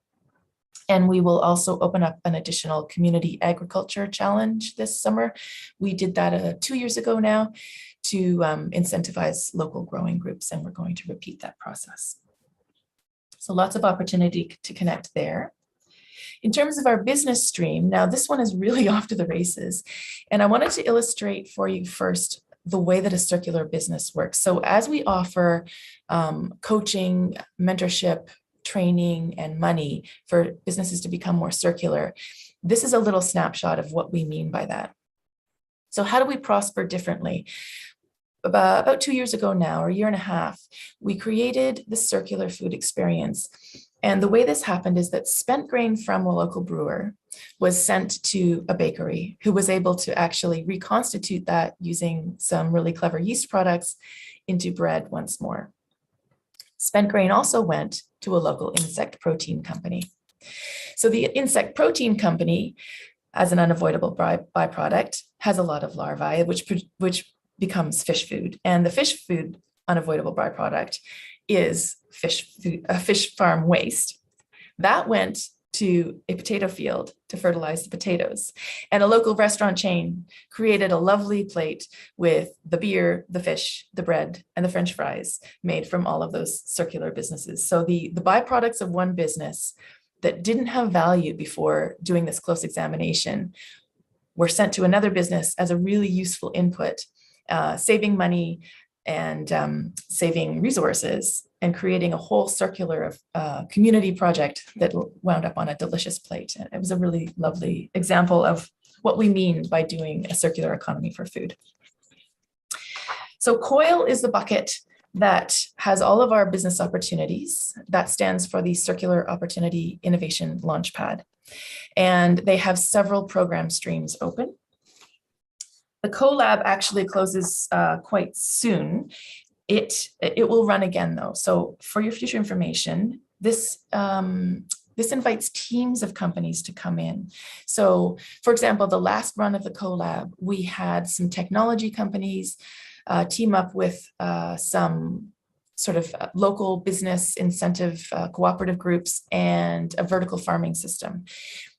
And we will also open up an additional community agriculture challenge this summer. We did that 2 years ago now to incentivize local growing groups, and we're going to repeat that process. So lots of opportunity to connect there. In terms of our business stream, now this one is really off to the races. And I wanted to illustrate for you first the way that a circular business works. So as we offer coaching, mentorship, training, and money for businesses to become more circular, this is a little snapshot of what we mean by that. So how do we prosper differently? About 2 years ago now, or a year and a half, we created the circular food experience. And the way this happened is that spent grain from a local brewer was sent to a bakery who was able to actually reconstitute that using some really clever yeast products into bread once more. Spent grain also went to a local insect protein company. So the insect protein company, as an unavoidable byproduct, has a lot of larvae, which becomes fish food. And the fish food unavoidable byproduct is fish farm waste. That went to a potato field to fertilize the potatoes. And a local restaurant chain created a lovely plate with the beer, the fish, the bread, and the French fries made from all of those circular businesses. So the byproducts of one business that didn't have value before doing this close examination were sent to another business as a really useful input, saving money and saving resources, and creating a whole circular community project that wound up on a delicious plate. And it was a really lovely example of what we mean by doing a circular economy for food. So COIL is the bucket that has all of our business opportunities. That stands for the Circular Opportunity Innovation Launchpad. And they have several program streams open. The CoLab actually closes quite soon. It will run again though. So for your future information, this invites teams of companies to come in. So for example, the last run of the CoLab, we had some technology companies team up with some sort of local business incentive cooperative groups and a vertical farming system.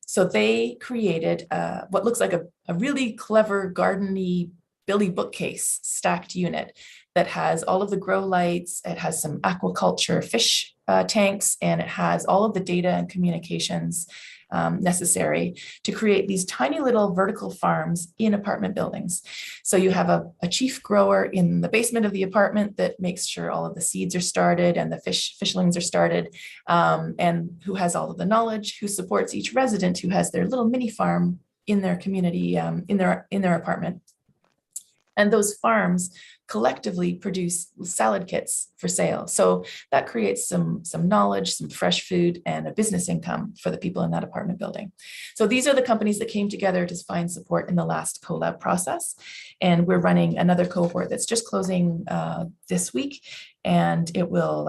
So they created what looks like a really clever garden-y Billy bookcase stacked unit that has all of the grow lights, it has some aquaculture fish tanks, and it has all of the data and communications necessary to create these tiny little vertical farms in apartment buildings. So you have a chief grower in the basement of the apartment that makes sure all of the seeds are started and the fishlings are started, and who has all of the knowledge, who supports each resident who has their little mini farm in their community, in their apartment. And those farms collectively produce salad kits for sale. So that creates some knowledge, some fresh food, and a business income for the people in that apartment building. So these are the companies that came together to find support in the last collab process. And we're running another cohort that's just closing this week, and it will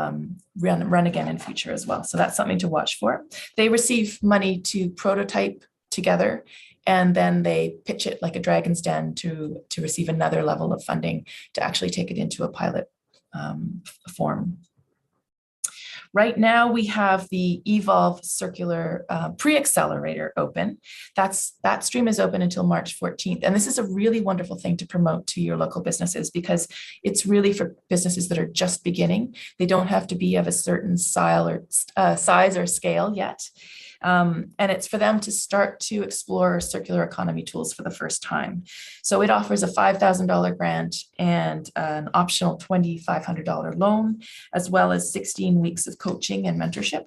run again in future as well. So that's something to watch for. They receive money to prototype together, and then they pitch it like a dragon's den to receive another level of funding to actually take it into a pilot form. Right now, we have the Evolve Circular Pre-Accelerator open. That stream is open until March 14th. And this is a really wonderful thing to promote to your local businesses, because it's really for businesses that are just beginning. They don't have to be of a certain size or scale yet. And it's for them to start to explore circular economy tools for the first time. So it offers a $5,000 grant and an optional $2,500 loan, as well as 16 weeks of coaching and mentorship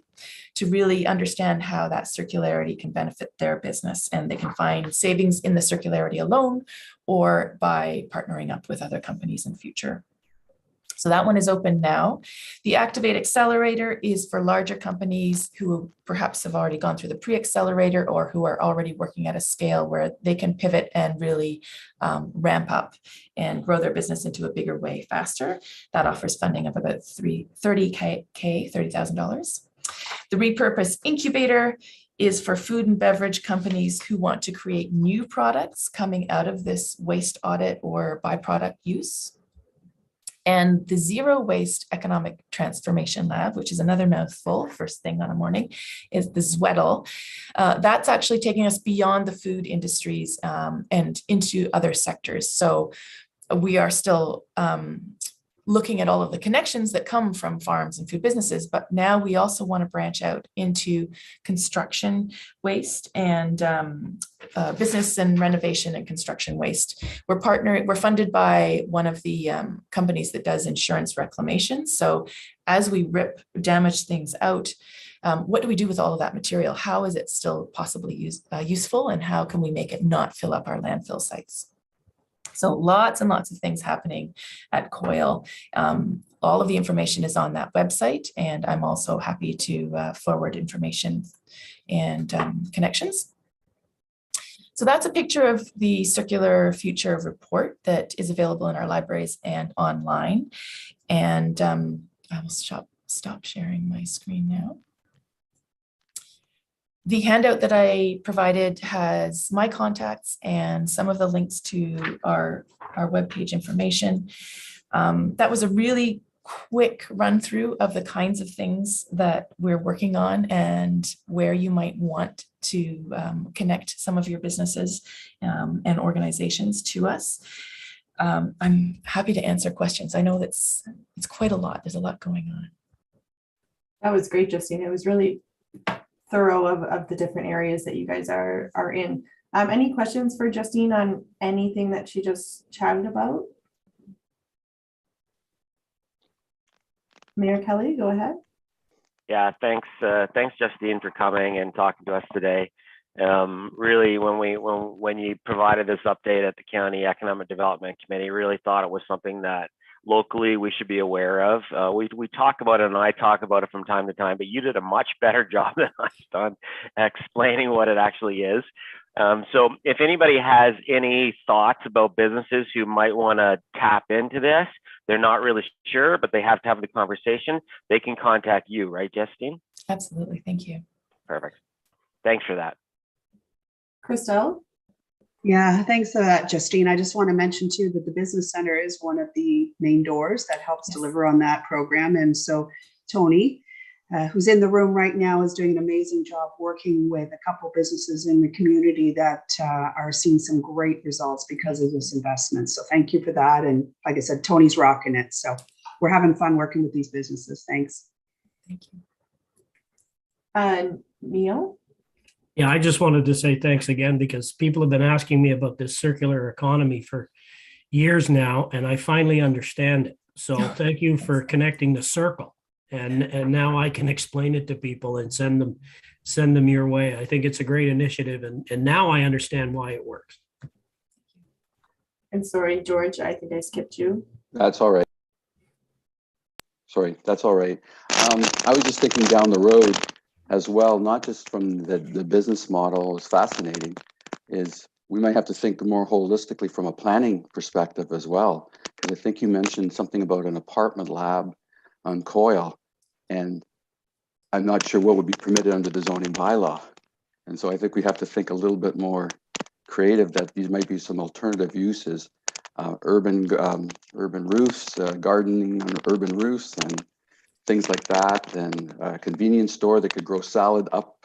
to really understand how that circularity can benefit their business. And they can find savings in the circularity alone or by partnering up with other companies in future. So that one is open now. The Activate Accelerator is for larger companies who perhaps have already gone through the pre-accelerator or who are already working at a scale where they can pivot and really ramp up and grow their business into a bigger way faster. That offers funding of about $30,000. The Repurposed Incubator is for food and beverage companies who want to create new products coming out of this waste audit or byproduct use. And the Zero Waste Economic Transformation Lab, which is another mouthful, first thing on a morning, is the ZWEDL. That's actually taking us beyond the food industries and into other sectors. So we are still looking at all of the connections that come from farms and food businesses, but now we also want to branch out into construction waste and business and renovation and construction waste. We're funded by one of the companies that does insurance reclamation. So as we rip damaged things out, what do we do with all of that material? How is it still possibly useful, and how can we make it not fill up our landfill sites? So lots and lots of things happening at COIL. All of the information is on that website, and I'm also happy to forward information and connections. So that's a picture of the Circular Future report that is available in our libraries and online. And I will stop sharing my screen now. The handout that I provided has my contacts and some of the links to our webpage information. That was a really quick run through of the kinds of things that we're working on and where you might want to connect some of your businesses and organizations to us. I'm happy to answer questions. I know it's quite a lot. There's a lot going on. That was great, Justine. It was really thorough of the different areas that you guys are in. Any questions for Justine on anything that she just chatted about? Mayor Kelly, go ahead. Yeah, thanks Justine for coming and talking to us today. Really, when you provided this update at the County Economic Development Committee, really thought it was something that locally we should be aware of. We talk about it, and I talk about it from time to time, but you did a much better job than I've done explaining what it actually is. So if anybody has any thoughts about businesses who might want to tap into this, they're not really sure, but they have to have the conversation, they can contact you, right, Justine? Absolutely. Thank you. Perfect. Thanks for that. Christelle? Yeah, thanks for that, Justine. I just want to mention too that the Business Center is one of the main doors that helps deliver on that program. And so Tony, who's in the room right now, is doing an amazing job working with a couple businesses in the community that are seeing some great results because of this investment. So thank you for that. And like I said, Tony's rocking it. So we're having fun working with these businesses. Thanks. Thank you. Neil? Yeah, I just wanted to say thanks again because people have been asking me about this circular economy for years now, and I finally understand it. So thank you for connecting the circle. And now I can explain it to people and send them your way. I think it's a great initiative, and now I understand why it works. And sorry, George, I think I skipped you. That's all right. Sorry, that's all right. I was just thinking down the road as well, not just from the business model is fascinating, is we might have to think more holistically from a planning perspective as well. Because I think you mentioned something about an apartment lab on Coyle, and I'm not sure what would be permitted under the zoning bylaw. And so I think we have to think a little bit more creative that these might be some alternative uses, urban roofs, gardening on urban roofs and things like that, and a convenience store that could grow salad up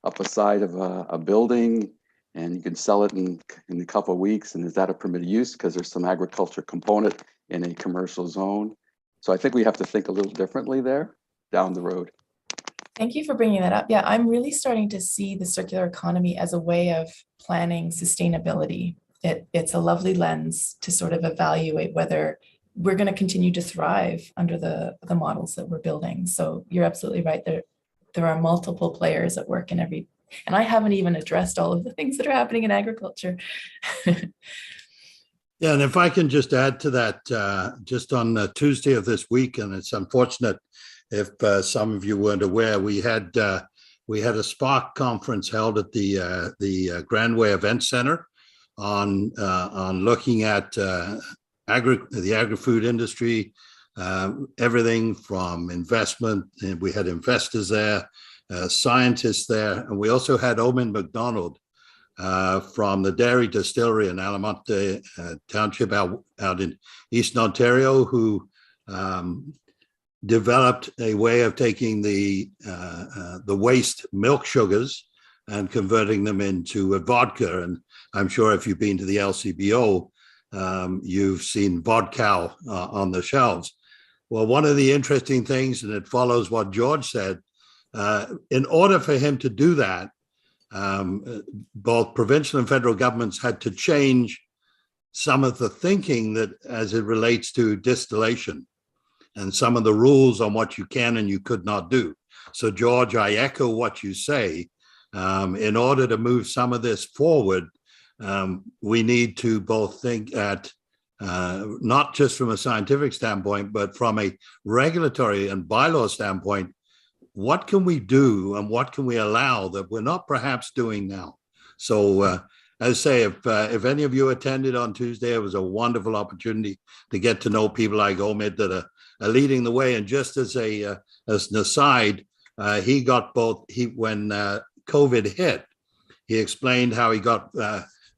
a side of a building, and you can sell it in a couple of weeks. And is that a permitted use? Because there's some agriculture component in a commercial zone. So I think we have to think a little differently there down the road. Thank you for bringing that up. Yeah, I'm really starting to see the circular economy as a way of planning sustainability. It's a lovely lens to sort of evaluate whether we're going to continue to thrive under the models that we're building. So you're absolutely right. There are multiple players at work in every, and I haven't even addressed all of the things that are happening in agriculture. Yeah, and if I can just add to that, just on Tuesday of this week, and it's unfortunate if some of you weren't aware, we had a Spark conference held at the Grandway Event Center on looking at the agri-food industry, everything from investment. And we had investors there, scientists there, and we also had Omen McDonald from the dairy distillery in Alamonte Township out in Eastern Ontario, who developed a way of taking the waste milk sugars and converting them into a vodka. And I'm sure if you've been to the LCBO, you've seen vodka on the shelves. Well, one of the interesting things, and it follows what George said, in order for him to do that, both provincial and federal governments had to change some of the thinking that as it relates to distillation and some of the rules on what you can and you could not do. So George, I echo what you say. In order to move some of this forward, we need to both think at not just from a scientific standpoint, but from a regulatory and bylaw standpoint. What can we do and what can we allow that we're not perhaps doing now? So as I say, if any of you attended on Tuesday, it was a wonderful opportunity to get to know people like Omid that are leading the way. And just as an aside, he got when COVID hit, he explained how he got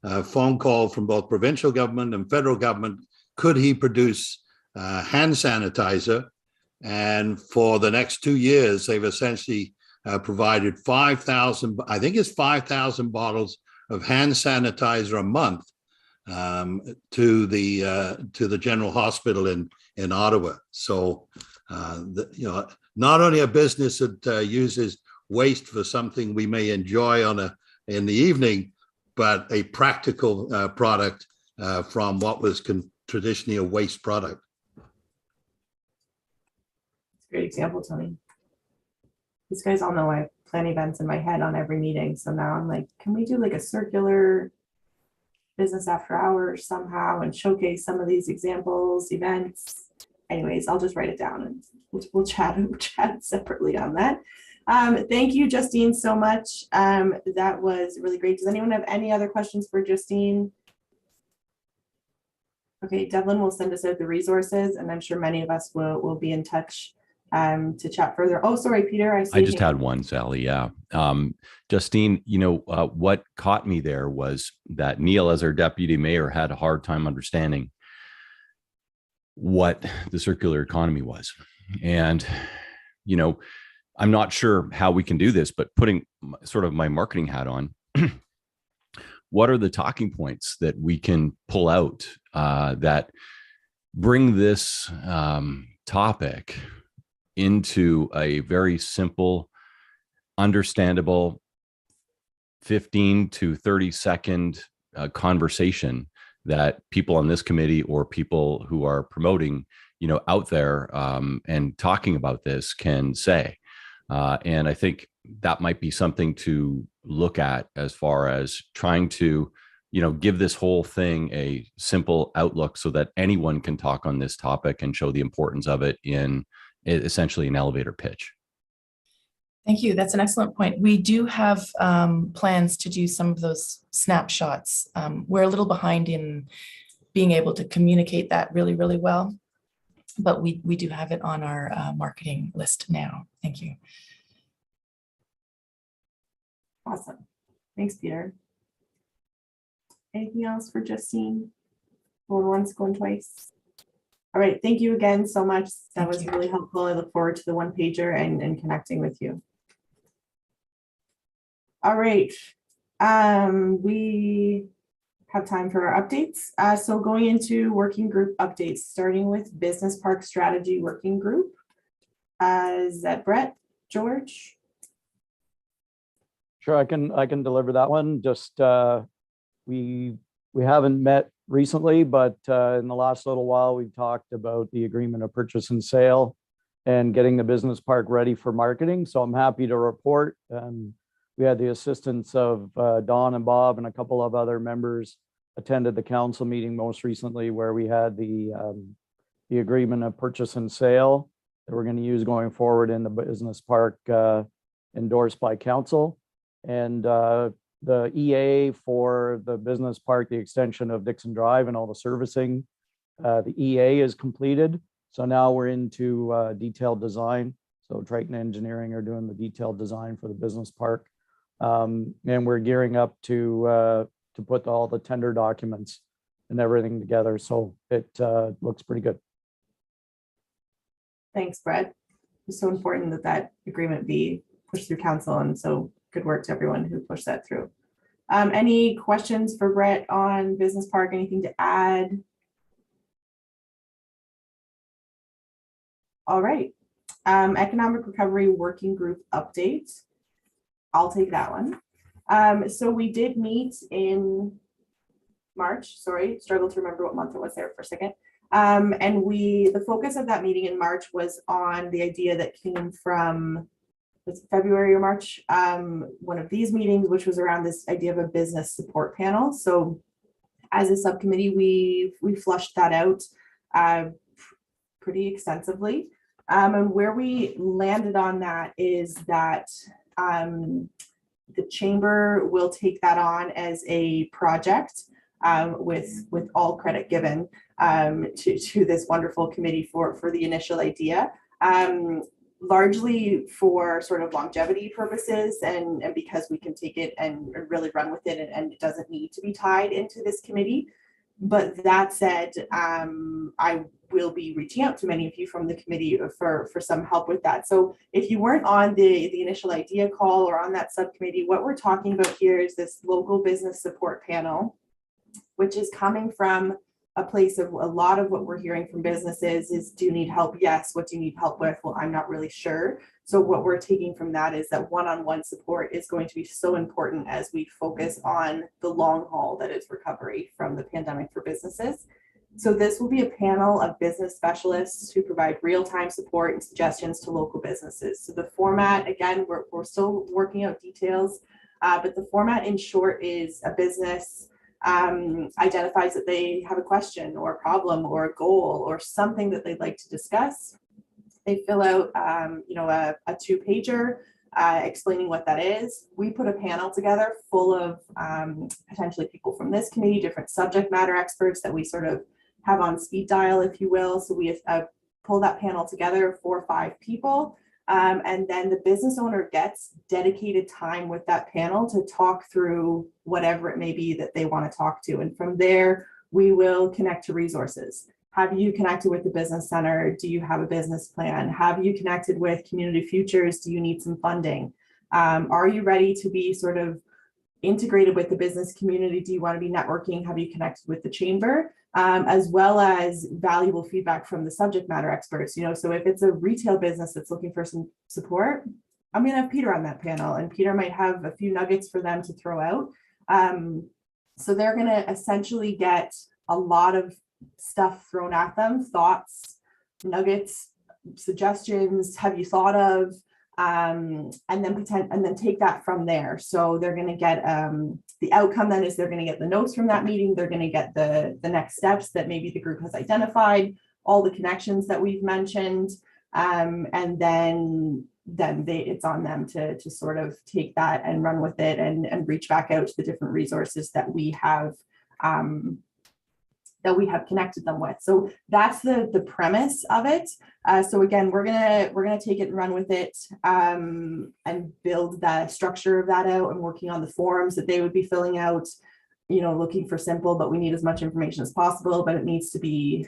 a phone call from both provincial government and federal government. Could he produce hand sanitizer? And for the next 2 years, they've essentially provided 5,000, I think it's 5,000 bottles of hand sanitizer a month to the General Hospital in Ottawa. So, not only a business that uses waste for something we may enjoy in the evening, but a practical product from what was traditionally a waste product. Great example, Tony. These guys all know I plan events in my head on every meeting. So now I'm like, can we do like a circular business after hours somehow and showcase some of these examples, events? Anyways, I'll just write it down and we'll chat separately on that. Thank you, Justine, so much. That was really great. Does anyone have any other questions for Justine? Okay, Devlin will send us out the resources, and I'm sure many of us will be in touch to chat further. Oh, sorry, Peter. I just had one, Sally. Yeah. Justine, what caught me there was that Neil, as our deputy mayor, had a hard time understanding what the circular economy was. And, I'm not sure how we can do this, but putting sort of my marketing hat on, what are the talking points that we can pull out that bring this topic into a very simple, understandable, 15 to 30-second conversation that people on this committee or people who are promoting, out there and talking about this can say. And I think that might be something to look at as far as trying to, give this whole thing a simple outlook so that anyone can talk on this topic and show the importance of it in essentially an elevator pitch. Thank you. That's an excellent point. We do have plans to do some of those snapshots. We're a little behind in being able to communicate that really, really well, but we do have it on our marketing list now. Thank you. Awesome. Thanks, Peter. Anything else for Justine? Going once, going twice. All right. Thank you again so much. That was really helpful. I look forward to the one pager and connecting with you. All right. We have time for our updates. So going into working group updates, starting with Business Park Strategy Working Group. Is that Brett, George? Sure, I can deliver that one. Just we haven't met recently, but in the last little while, we've talked about the agreement of purchase and sale and getting the business park ready for marketing. So I'm happy to report. We had the assistance of Don and Bob and a couple of other members attended the council meeting most recently where we had the agreement of purchase and sale that we're going to use going forward in the business park endorsed by council. And the EA for the business park, the extension of Dixon Drive and all the servicing, the EA is completed. So now we're into detailed design. So Triton Engineering are doing the detailed design for the business park. And we're gearing up to put all the tender documents and everything together. So it looks pretty good. Thanks, Brett. It's so important that that agreement be pushed through council, and so good work to everyone who pushed that through. Any questions for Brett on business park? Anything to add? All right. Economic recovery working group update. I'll take that one. So we did meet in March. Sorry, struggled to remember what month it was there for a second. And the focus of that meeting in March was on the idea that came from February or March, one of these meetings, which was around this idea of a business support panel. So as a subcommittee, we flushed that out pretty extensively. And where we landed on that is that the chamber will take that on as a project with all credit given to this wonderful committee for the initial idea. Largely for sort of longevity purposes and because we can take it and really run with it and it doesn't need to be tied into this committee. But that said, I will be reaching out to many of you from the committee for some help with that. So if you weren't on the initial idea call or on that subcommittee, what we're talking about here is this local business support panel, which is coming from a place of a lot of what we're hearing from businesses is, do you need help? Yes. What do you need help with? Well, I'm not really sure. So what we're taking from that is that one-on-one support is going to be so important as we focus on the long haul that is recovery from the pandemic for businesses. So this will be a panel of business specialists who provide real-time support and suggestions to local businesses. So the format, again, we're still working out details, but the format in short is a business identifies that they have a question or a problem or a goal or something that they'd like to discuss. They fill out, a 2-pager explaining what that is. We put a panel together full of potentially people from this committee, different subject matter experts that we sort of have on speed dial, if you will. So we pull that panel together, 4 or 5 people. And then the business owner gets dedicated time with that panel to talk through whatever it may be that they want to talk to. And from there, we will connect to resources. Have you connected with the business center? Do you have a business plan? Have you connected with Community Futures? Do you need some funding? Are you ready to be sort of integrated with the business community? Do you want to be networking? Have you connected with the chamber? As well as valuable feedback from the subject matter experts. So if it's a retail business that's looking for some support, I'm gonna have Peter on that panel, and Peter might have a few nuggets for them to throw out. So they're gonna essentially get a lot of stuff thrown at them, thoughts, nuggets, suggestions, have you thought of, and then take that from there. So they're going to get the outcome then is they're going to get the notes from that meeting. They're going to get the next steps that maybe the group has identified, all the connections that we've mentioned, and then it's on them to sort of take that and run with it and reach back out to the different resources that we have connected them with. So that's the premise of it. So again, we're gonna take it and run with it, and build the structure of that out, and working on the forms that they would be filling out, looking for simple, but we need as much information as possible, but it needs to be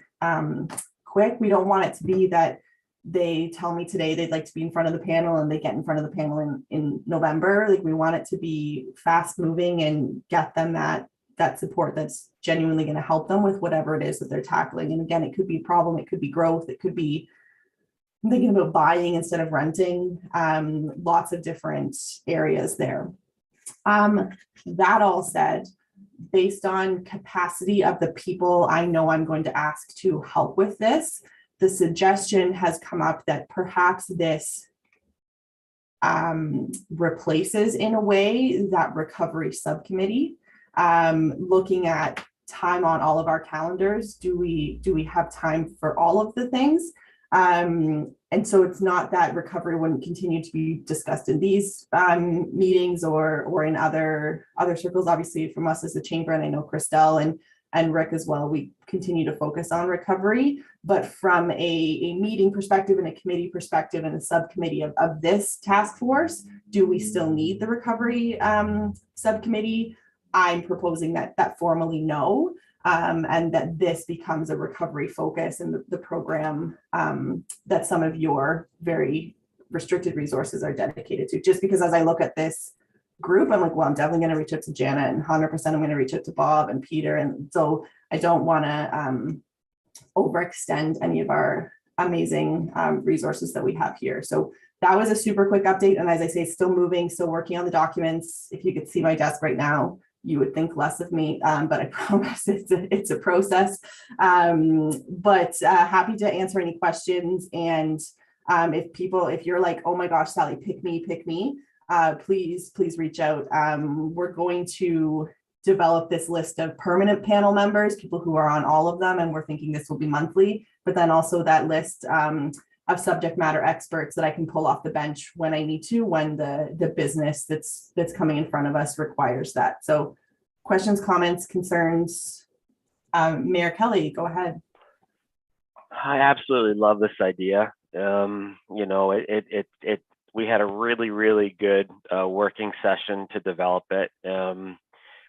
quick. We don't want it to be that they tell me today they'd like to be in front of the panel and they get in front of the panel in November. Like, we want it to be fast moving and get them that support that's genuinely going to help them with whatever it is that they're tackling. And again, it could be a problem, it could be growth, it could be thinking about buying instead of renting, lots of different areas there. That all said, based on capacity of the people I know I'm going to ask to help with this, the suggestion has come up that perhaps this replaces in a way that recovery subcommittee. Looking at time on all of our calendars, do we have time for all of the things? And so it's not that recovery wouldn't continue to be discussed in these meetings or in other circles. Obviously, from us as a chamber, and I know Christelle and Rick as well, we continue to focus on recovery. But from a meeting perspective and a committee perspective and a subcommittee of this task force, do we still need the recovery subcommittee? I'm proposing that formally no, and that this becomes a recovery focus and the program that some of your very restricted resources are dedicated to. Just because as I look at this group, I'm like, well, I'm definitely going to reach out to Janet, and 100% I'm going to reach out to Bob and Peter. And so I don't want to overextend any of our amazing resources that we have here. So that was a super quick update. And as I say, still moving, still working on the documents. If you could see my desk right now, you would think less of me, but I promise it's a process. But happy to answer any questions. And if you're like, oh my gosh, Sally, pick me, please reach out. We're going to develop this list of permanent panel members, people who are on all of them, and we're thinking this will be monthly, but then also that list of subject matter experts that I can pull off the bench when I need to, when the business that's coming in front of us requires that. So questions, comments, concerns? Mayor Kelly, go ahead. I absolutely love this idea. We had a really good working session to develop it.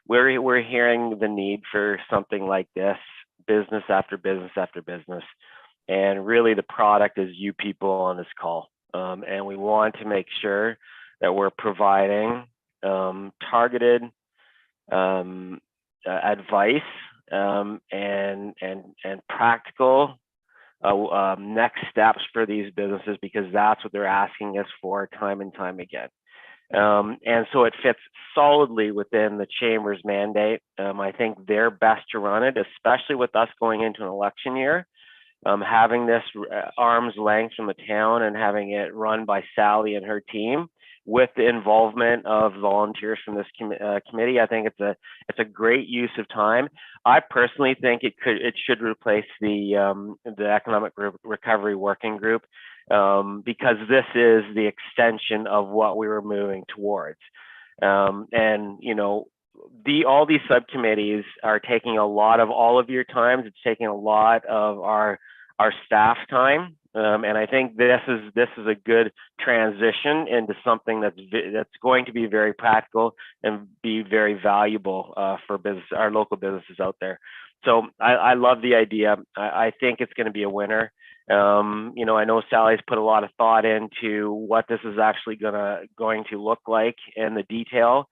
We're hearing the need for something like this, business after business after business. And really the product is you people on this call. And we want to make sure that we're providing targeted advice and practical next steps for these businesses, because that's what they're asking us for time and time again. And so it fits solidly within the chamber's mandate. I think they're best to run it, especially with us going into an election year. Having this arm's length from the town and having it run by Sally and her team with the involvement of volunteers from this committee, I think it's a great use of time. I personally think it should replace the Economic Recovery Working Group, because this is the extension of what we were moving towards. And all these subcommittees are taking a lot of all of your time. It's taking a lot of our staff time. And I think this is a good transition into something that's going to be very practical and be very valuable for our local businesses out there. So I love the idea. I think it's going to be a winner. I know Sally's put a lot of thought into what this is actually going to look like in the detail.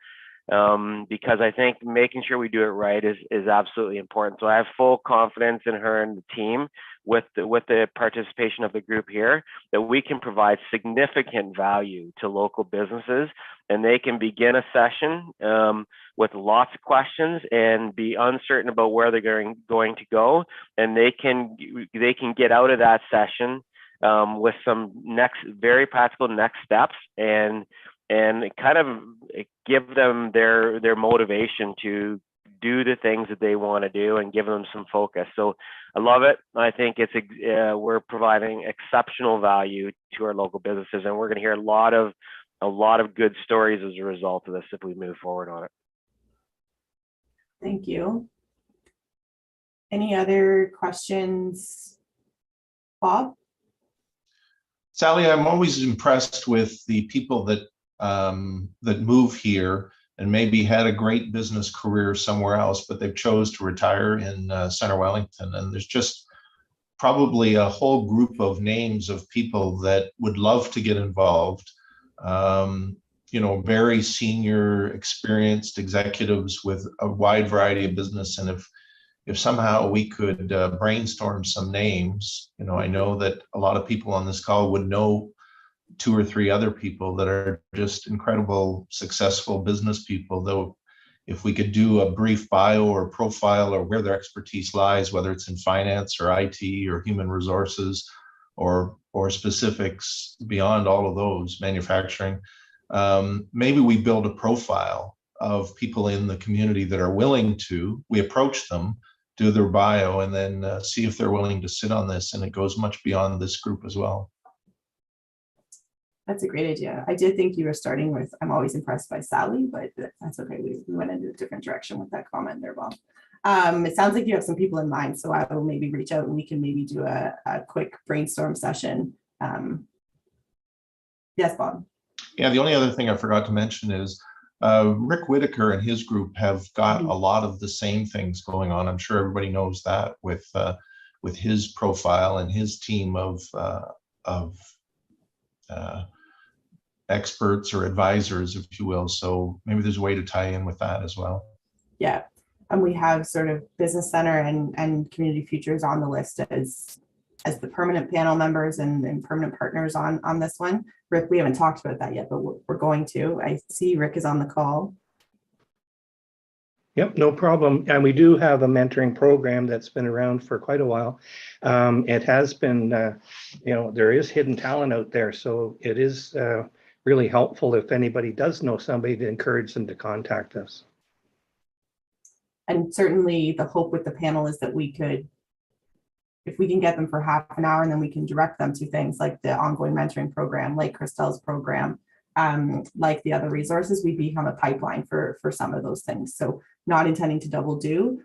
because I think making sure we do it right is absolutely important. So I have full confidence in her and the team with the participation of the group here, that we can provide significant value to local businesses, and they can begin a session with lots of questions and be uncertain about where they're going to go, and they can get out of that session with some very practical next steps, and kind of give them their motivation to do the things that they want to do and give them some focus. So I love it. I think we're providing exceptional value to our local businesses, and we're going to hear a lot of good stories as a result of this if we move forward on it. Thank you. Any other questions, Bob? Sally, I'm always impressed with the people that move here and maybe had a great business career somewhere else, but they've chose to retire in Center Wellington. And there's just probably a whole group of names of people that would love to get involved. Very senior, experienced executives with a wide variety of business. And if somehow we could brainstorm some names, I know that a lot of people on this call would know 2 or 3 other people that are just incredible, successful business people, though if we could do a brief bio or profile or where their expertise lies, whether it's in finance or IT or human resources or specifics beyond all of those, manufacturing, maybe we build a profile of people in the community that are willing to, we approach them, do their bio, and then see if they're willing to sit on this. And it goes much beyond this group as well. That's a great idea. I did think you were starting with, I'm always impressed by Sally, but that's okay. We went into a different direction with that comment there, Bob. It sounds like you have some people in mind, so I will maybe reach out and we can maybe do a quick brainstorm session. Yes, Bob. Yeah, the only other thing I forgot to mention is Rick Whitaker and his group have got a lot of the same things going on. I'm sure everybody knows that with his profile and his team of experts or advisors, if you will. So maybe there's a way to tie in with that as well. Yeah, and we have sort of Business Center and Community Futures on the list as the permanent panel members and permanent partners on this one. Rick, we haven't talked about that yet, but we're going to. I see Rick is on the call. Yep, no problem. And we do have a mentoring program that's been around for quite a while. It has been, there is hidden talent out there. So it is really helpful if anybody does know somebody to encourage them to contact us. And certainly the hope with the panel is that we could, if we can get them for half an hour, and then we can direct them to things like the ongoing mentoring program, like Christelle's program, like the other resources, we become a pipeline for some of those things. So not intending to double do,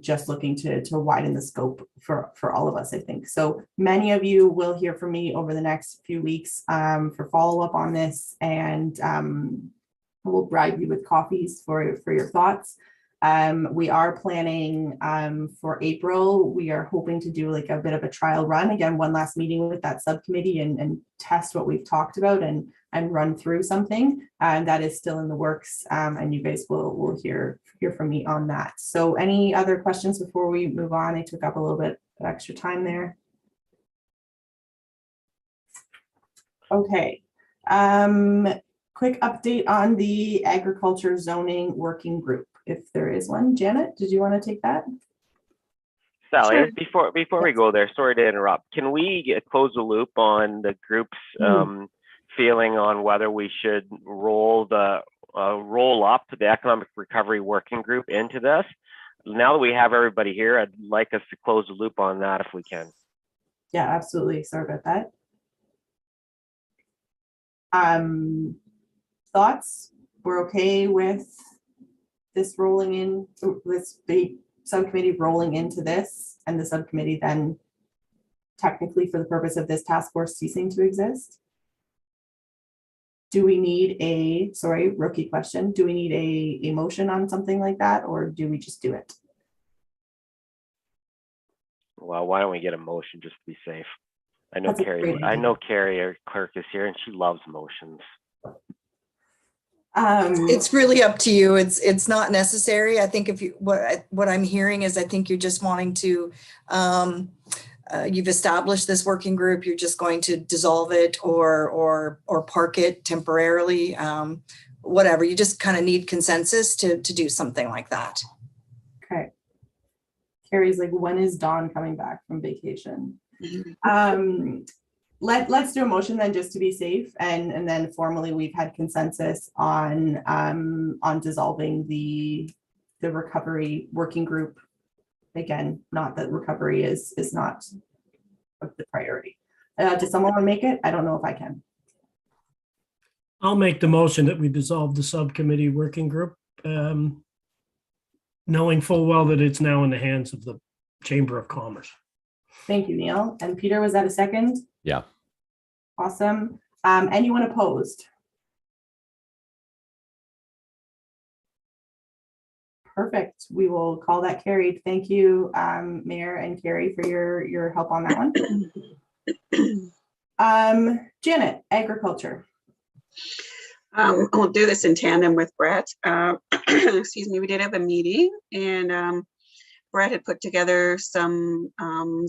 just looking to widen the scope for all of us, I think. So many of you will hear from me over the next few weeks for follow-up on this, and we'll bribe you with coffees for your thoughts. We are planning for April. We are hoping to do like a bit of a trial run. Again, one last meeting with that subcommittee and test what we've talked about and run through something. And that is still in the works. And you guys will hear from me on that. So any other questions before we move on? I took up a little bit of extra time there. Okay. Quick update on the agriculture zoning working group, if there is one. Janet, did you want to take that? Sally, sure. Before we go there, sorry to interrupt. Can we close the loop on the group's feeling on whether we should roll up the economic recovery working group into this? Now that we have everybody here, I'd like us to close the loop on that if we can. Yeah, absolutely. Sorry about that. Thoughts? We're okay with this rolling in, this big subcommittee rolling into this, and the subcommittee then technically for the purpose of this task force ceasing to exist? Do we need rookie question. Do we need a motion on something like that, or do we just do it? Well, why don't we get a motion just to be safe? I know That's a Carrie, great I idea. know Carrie, our clerk, is here and she loves motions. It's really up to you. It's not necessary. I think if you, what I'm hearing is I think you're just wanting to, you've established this working group, you're just going to dissolve it or park it temporarily, whatever. You just kind of need consensus to do something like that. Okay. Carrie's like, when is Dawn coming back from vacation? Let's do a motion then, just to be safe, and then formally we've had consensus on dissolving the recovery working group. Again, not that recovery is not the priority. Does someone want to make it? I don't know if I can. I'll make the motion that we dissolve the subcommittee working group, knowing full well that it's now in the hands of the Chamber of Commerce. Thank you, Neil. And Peter, was that a second? Yeah. Awesome. Anyone opposed? Perfect. We will call that carried. Thank you, Mayor and Carrie, for your help on that one. Janet, agriculture. I'll do this in tandem with Brett. Excuse me, we did have a meeting, and Brett had put together some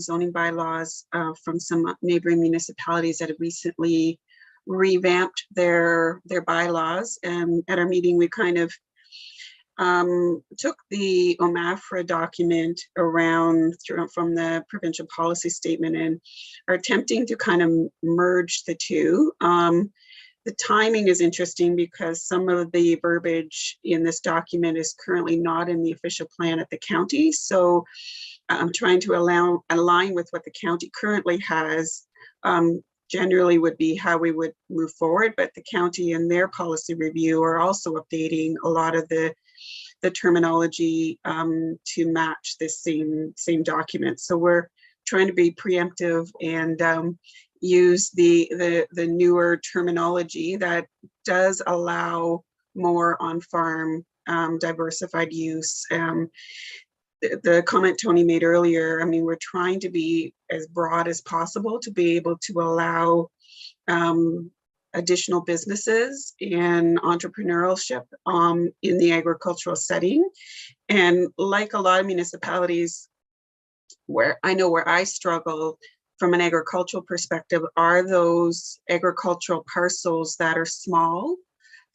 zoning bylaws from some neighboring municipalities that have recently revamped their bylaws. And at our meeting, we kind of took the OMAFRA document around from the provincial policy statement and are attempting to kind of merge the two. The timing is interesting because some of the verbiage in this document is currently not in the official plan at the county. So I'm trying to align with what the county currently has. Generally would be how we would move forward, but the county in their policy review are also updating a lot of the terminology to match this same document. So we're trying to be preemptive and use the newer terminology that does allow more on-farm diversified use. The comment Tony made earlier, I mean, we're trying to be as broad as possible to be able to allow additional businesses and entrepreneurship in the agricultural setting. And like a lot of municipalities, where I struggle from an agricultural perspective are those agricultural parcels that are small,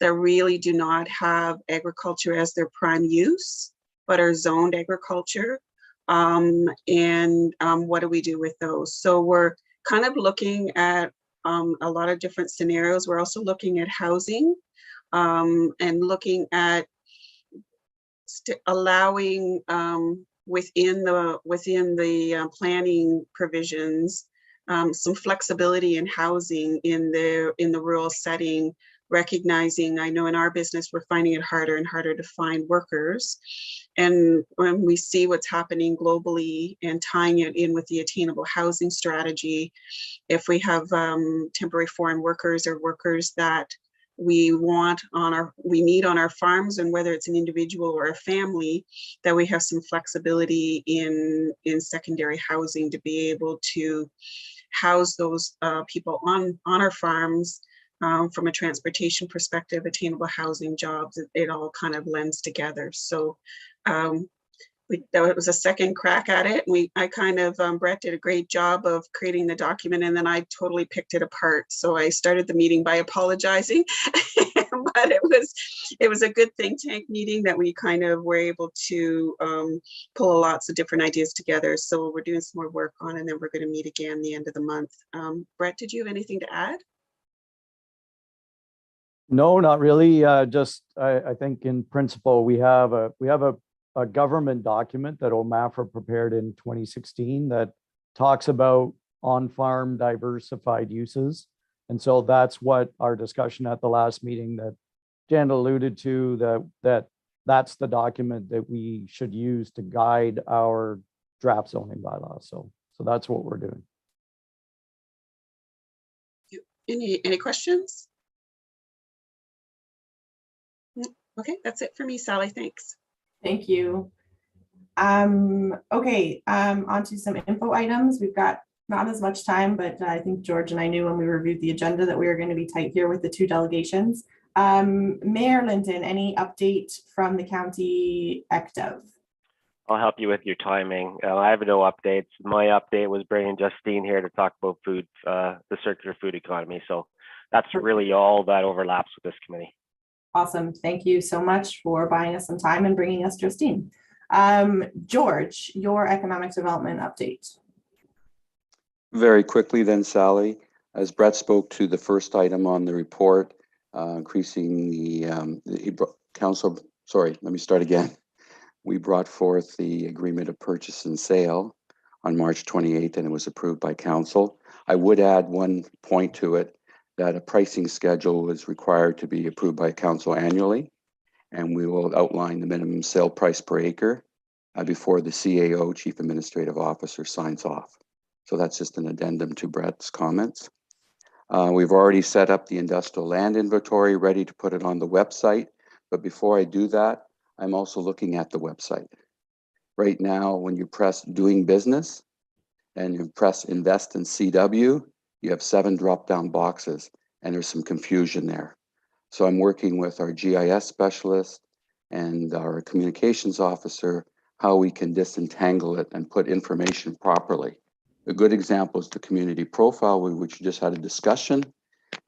that really do not have agriculture as their prime use, but are zoned agriculture. What do we do with those? So we're kind of looking at a lot of different scenarios. We're also looking at housing and looking at allowing within the planning provisions some flexibility in housing in the rural setting, recognizing, I know in our business we're finding it harder and harder to find workers, and when we see what's happening globally and tying it in with the attainable housing strategy, if we have temporary foreign workers or workers that we need on our farms, and whether it's an individual or a family, that we have some flexibility in secondary housing to be able to house those people on our farms from a transportation perspective, attainable housing, jobs. It all kind of blends together. So that was a second crack at it. Brett did a great job of creating the document, and then I totally picked it apart. So I started the meeting by apologizing, but it was a good think tank meeting that we kind of were able to pull lots of different ideas together. So we're doing some more work on, and then we're going to meet again the end of the month. Brett, did you have anything to add? No, not really. Just I think in principle we have a government document that OMAFRA prepared in 2016 that talks about on-farm diversified uses. And so that's what our discussion at the last meeting that Jan alluded to, that's the document that we should use to guide our draft zoning bylaws. So that's what we're doing. Any questions? Okay, that's it for me, Sally. Thanks. Thank you. Okay, on to some info items. We've got not as much time, but I think George and I knew when we reviewed the agenda that we were going to be tight here with the two delegations. Mayor Linton, any update from the county ECDEV? I'll help you with your timing. I have no updates. My update was bringing Justine here to talk about food, the circular food economy. So that's really all that overlaps with this committee. Awesome. Thank you so much for buying us some time and bringing us Justine. George, your economic development update. Very quickly then, Sally, as Brett spoke to the first item on the report, increasing the council, sorry, let me start again. We brought forth the agreement of purchase and sale on March 28th, and it was approved by council. I would add one point to it, that a pricing schedule is required to be approved by council annually, and we will outline the minimum sale price per acre before the CAO, Chief Administrative Officer, signs off. So that's just an addendum to Brett's comments. We've already set up the industrial land inventory, ready to put it on the website. But before I do that, I'm also looking at the website. Right now, when you press doing business and you press invest in CW, you have 7 drop-down boxes and there's some confusion there. So I'm working with our GIS specialist and our communications officer, how we can disentangle it and put information properly. A good example is the community profile, which we just had a discussion.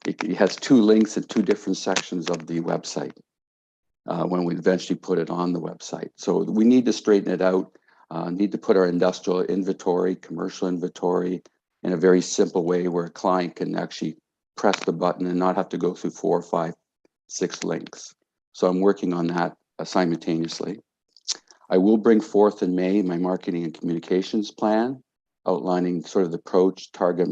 It has 2 links in 2 different sections of the website when we eventually put it on the website. So we need to straighten it out, need to put our industrial inventory, commercial inventory in a very simple way where a client can actually press the button and not have to go through 4, 5, 6 links. So I'm working on that simultaneously. I will bring forth in May my marketing and communications plan, outlining sort of the approach, target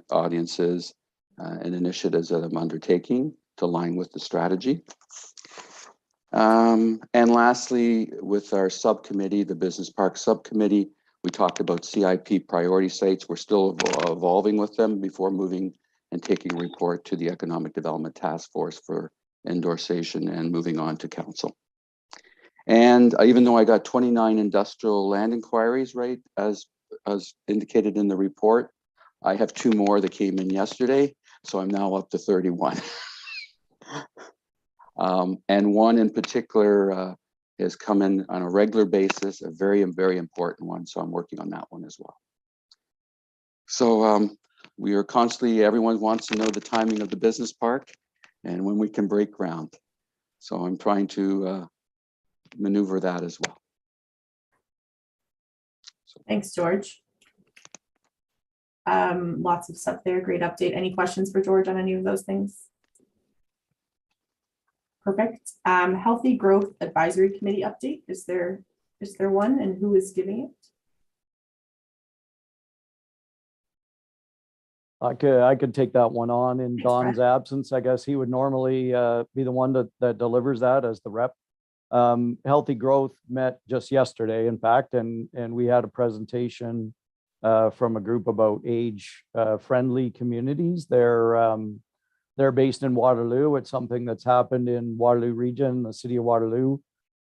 audiences, and initiatives that I'm undertaking to align with the strategy. And lastly, with our subcommittee, the Business Park Subcommittee, we talked about CIP priority sites. We're still evolving with them before moving and taking a report to the Economic Development Task Force for endorsation and moving on to council. And even though I got 29 industrial land inquiries, right, as indicated in the report, I have 2 more that came in yesterday, so I'm now up to 31. And one in particular has come in on a regular basis, a very, very important one, so I'm working on that one as well. So we are constantly, everyone wants to know the timing of the business park and when we can break ground. So I'm trying to maneuver that as well. Thanks, George. Lots of stuff there. Great update. Any questions for George on any of those things? Perfect. Healthy Growth Advisory Committee update. Is there one, and who is giving it? I could take that one on in Thanks, Don's Brett. absence. I guess he would normally be the one that delivers that as the rep. Healthy Growth met just yesterday, in fact, and we had a presentation from a group about age-friendly communities. They're based in Waterloo. It's something that's happened in Waterloo region, the city of Waterloo,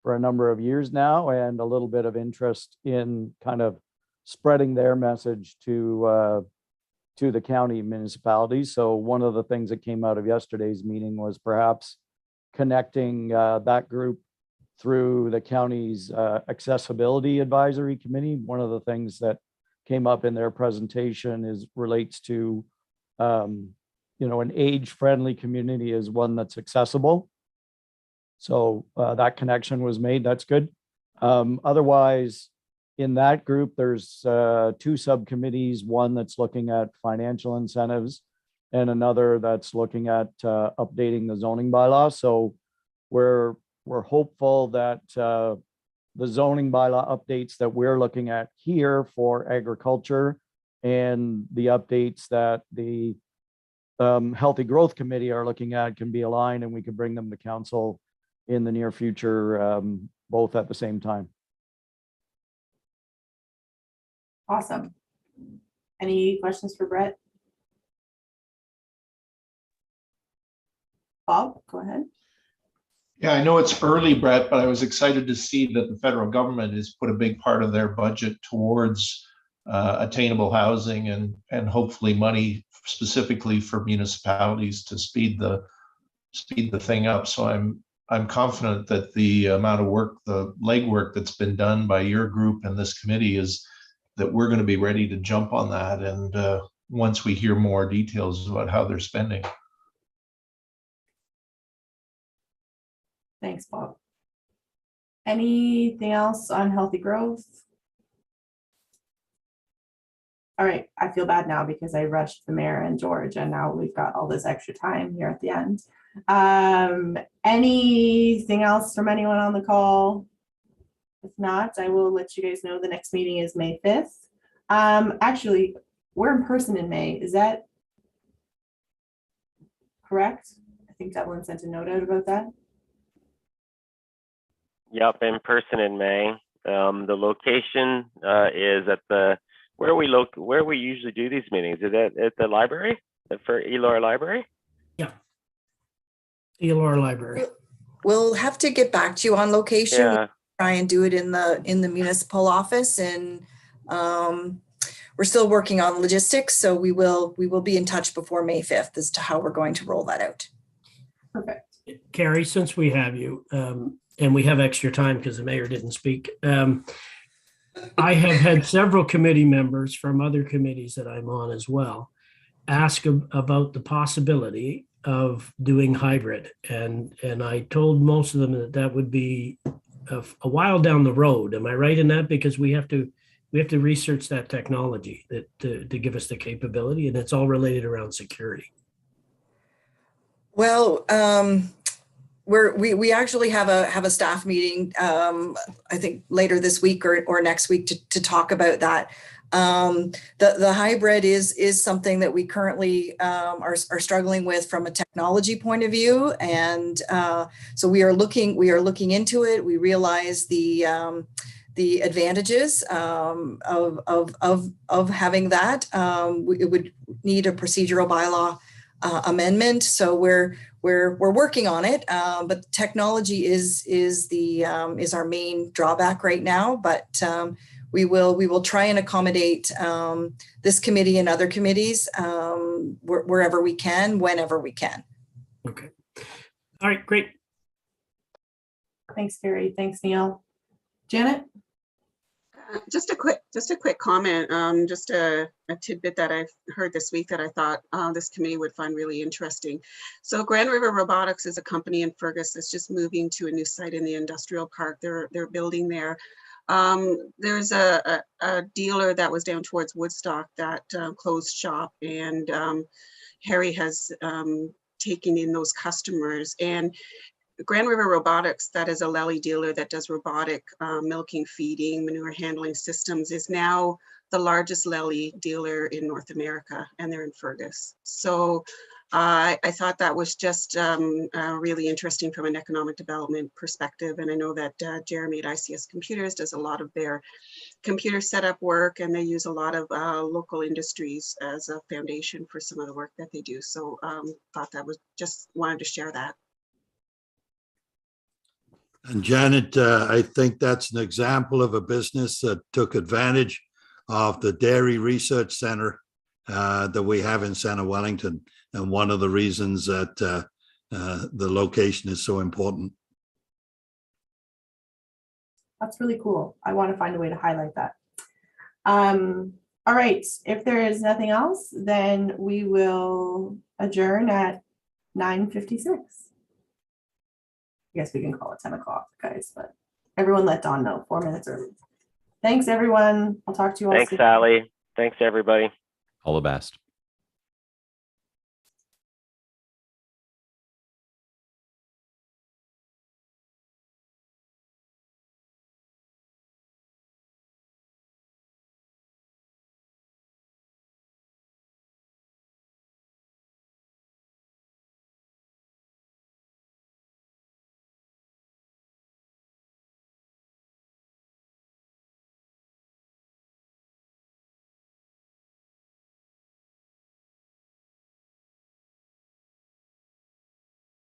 for a number of years now, and a little bit of interest in kind of spreading their message to the county municipalities. So one of the things that came out of yesterday's meeting was perhaps connecting that group through the county's accessibility advisory committee. One of the things that came up in their presentation relates to an age-friendly community is one that's accessible. So that connection was made. That's good. Otherwise, in that group, there's 2 subcommittees, one that's looking at financial incentives and another that's looking at updating the zoning bylaw. So we're hopeful that the zoning bylaw updates that we're looking at here for agriculture and the updates that the Healthy Growth Committee are looking at can be aligned, and we can bring them to council in the near future, both at the same time. Awesome. Any questions for Brett? Bob, go ahead. Yeah, I know it's early, Brett, but I was excited to see that the federal government has put a big part of their budget towards attainable housing and hopefully money specifically for municipalities to speed the speed the thing up. So I'm confident that the amount of work, the legwork that's been done by your group and this committee is that we're going to be ready to jump on that. And once we hear more details about how they're spending. Thanks, Bob. Anything else on healthy growth? All right, I feel bad now because I rushed the mayor and George, and now we've got all this extra time here at the end. Anything else from anyone on the call? If not, I will let you guys know the next meeting is May 5th. Actually, we're in person in May. Is that correct? I think Devlin sent a note out about that. Yep, in person in May. The location is at the where we usually do these meetings. Is it at the library for Elor Library? Yeah, Elor Library. We'll have to get back to you on location. Yeah. We'll try and do it in the municipal office, and we're still working on logistics. So we will be in touch before May 5th as to how we're going to roll that out. Perfect. Carrie, since we have you, and we have extra time because the mayor didn't speak. I have had several committee members from other committees that I'm on as well ask about the possibility of doing hybrid. And I told most of them that would be a while down the road. Am I right in that? Because we have to research that technology to give us the capability, and it's all related around security. Well, we actually have a staff meeting, I think later this week or next week to talk about that. The hybrid is something that we currently are struggling with from a technology point of view, and so we are looking into it. We realize the advantages of having that. It would need a procedural bylaw amendment, so we're working on it, but technology is our main drawback right now. But we will try and accommodate this committee and other committees wherever we can, whenever we can. Okay. All right. Great. Thanks, Carrie. Thanks, Neil. Janet? Just a quick comment, just a tidbit that I've heard this week that I thought this committee would find really interesting. So Grand River Robotics is a company in Fergus that's just moving to a new site in the industrial park. They're building there. There's a dealer that was down towards Woodstock that closed shop, and Harry has taken in those customers. And Grand River Robotics, that is a Lely dealer that does robotic milking, feeding, manure handling systems, is now the largest Lely dealer in North America, and they're in Fergus. So I thought that was just really interesting from an economic development perspective. And I know that Jeremy at ICS Computers does a lot of their computer setup work, and they use a lot of local industries as a foundation for some of the work that they do. So thought that was just wanted to share that. And Janet, I think that's an example of a business that took advantage of the Dairy Research Center that we have in Center Wellington, and one of the reasons that the location is so important. That's really cool. I want to find a way to highlight that. All right, if there is nothing else, then we will adjourn at 9:56. I guess we can call it 10 o'clock, guys, but everyone let Dawn know 4 minutes early. Thanks, everyone. I'll talk to you all Thanks, soon. Sally. Thanks, everybody. All the best.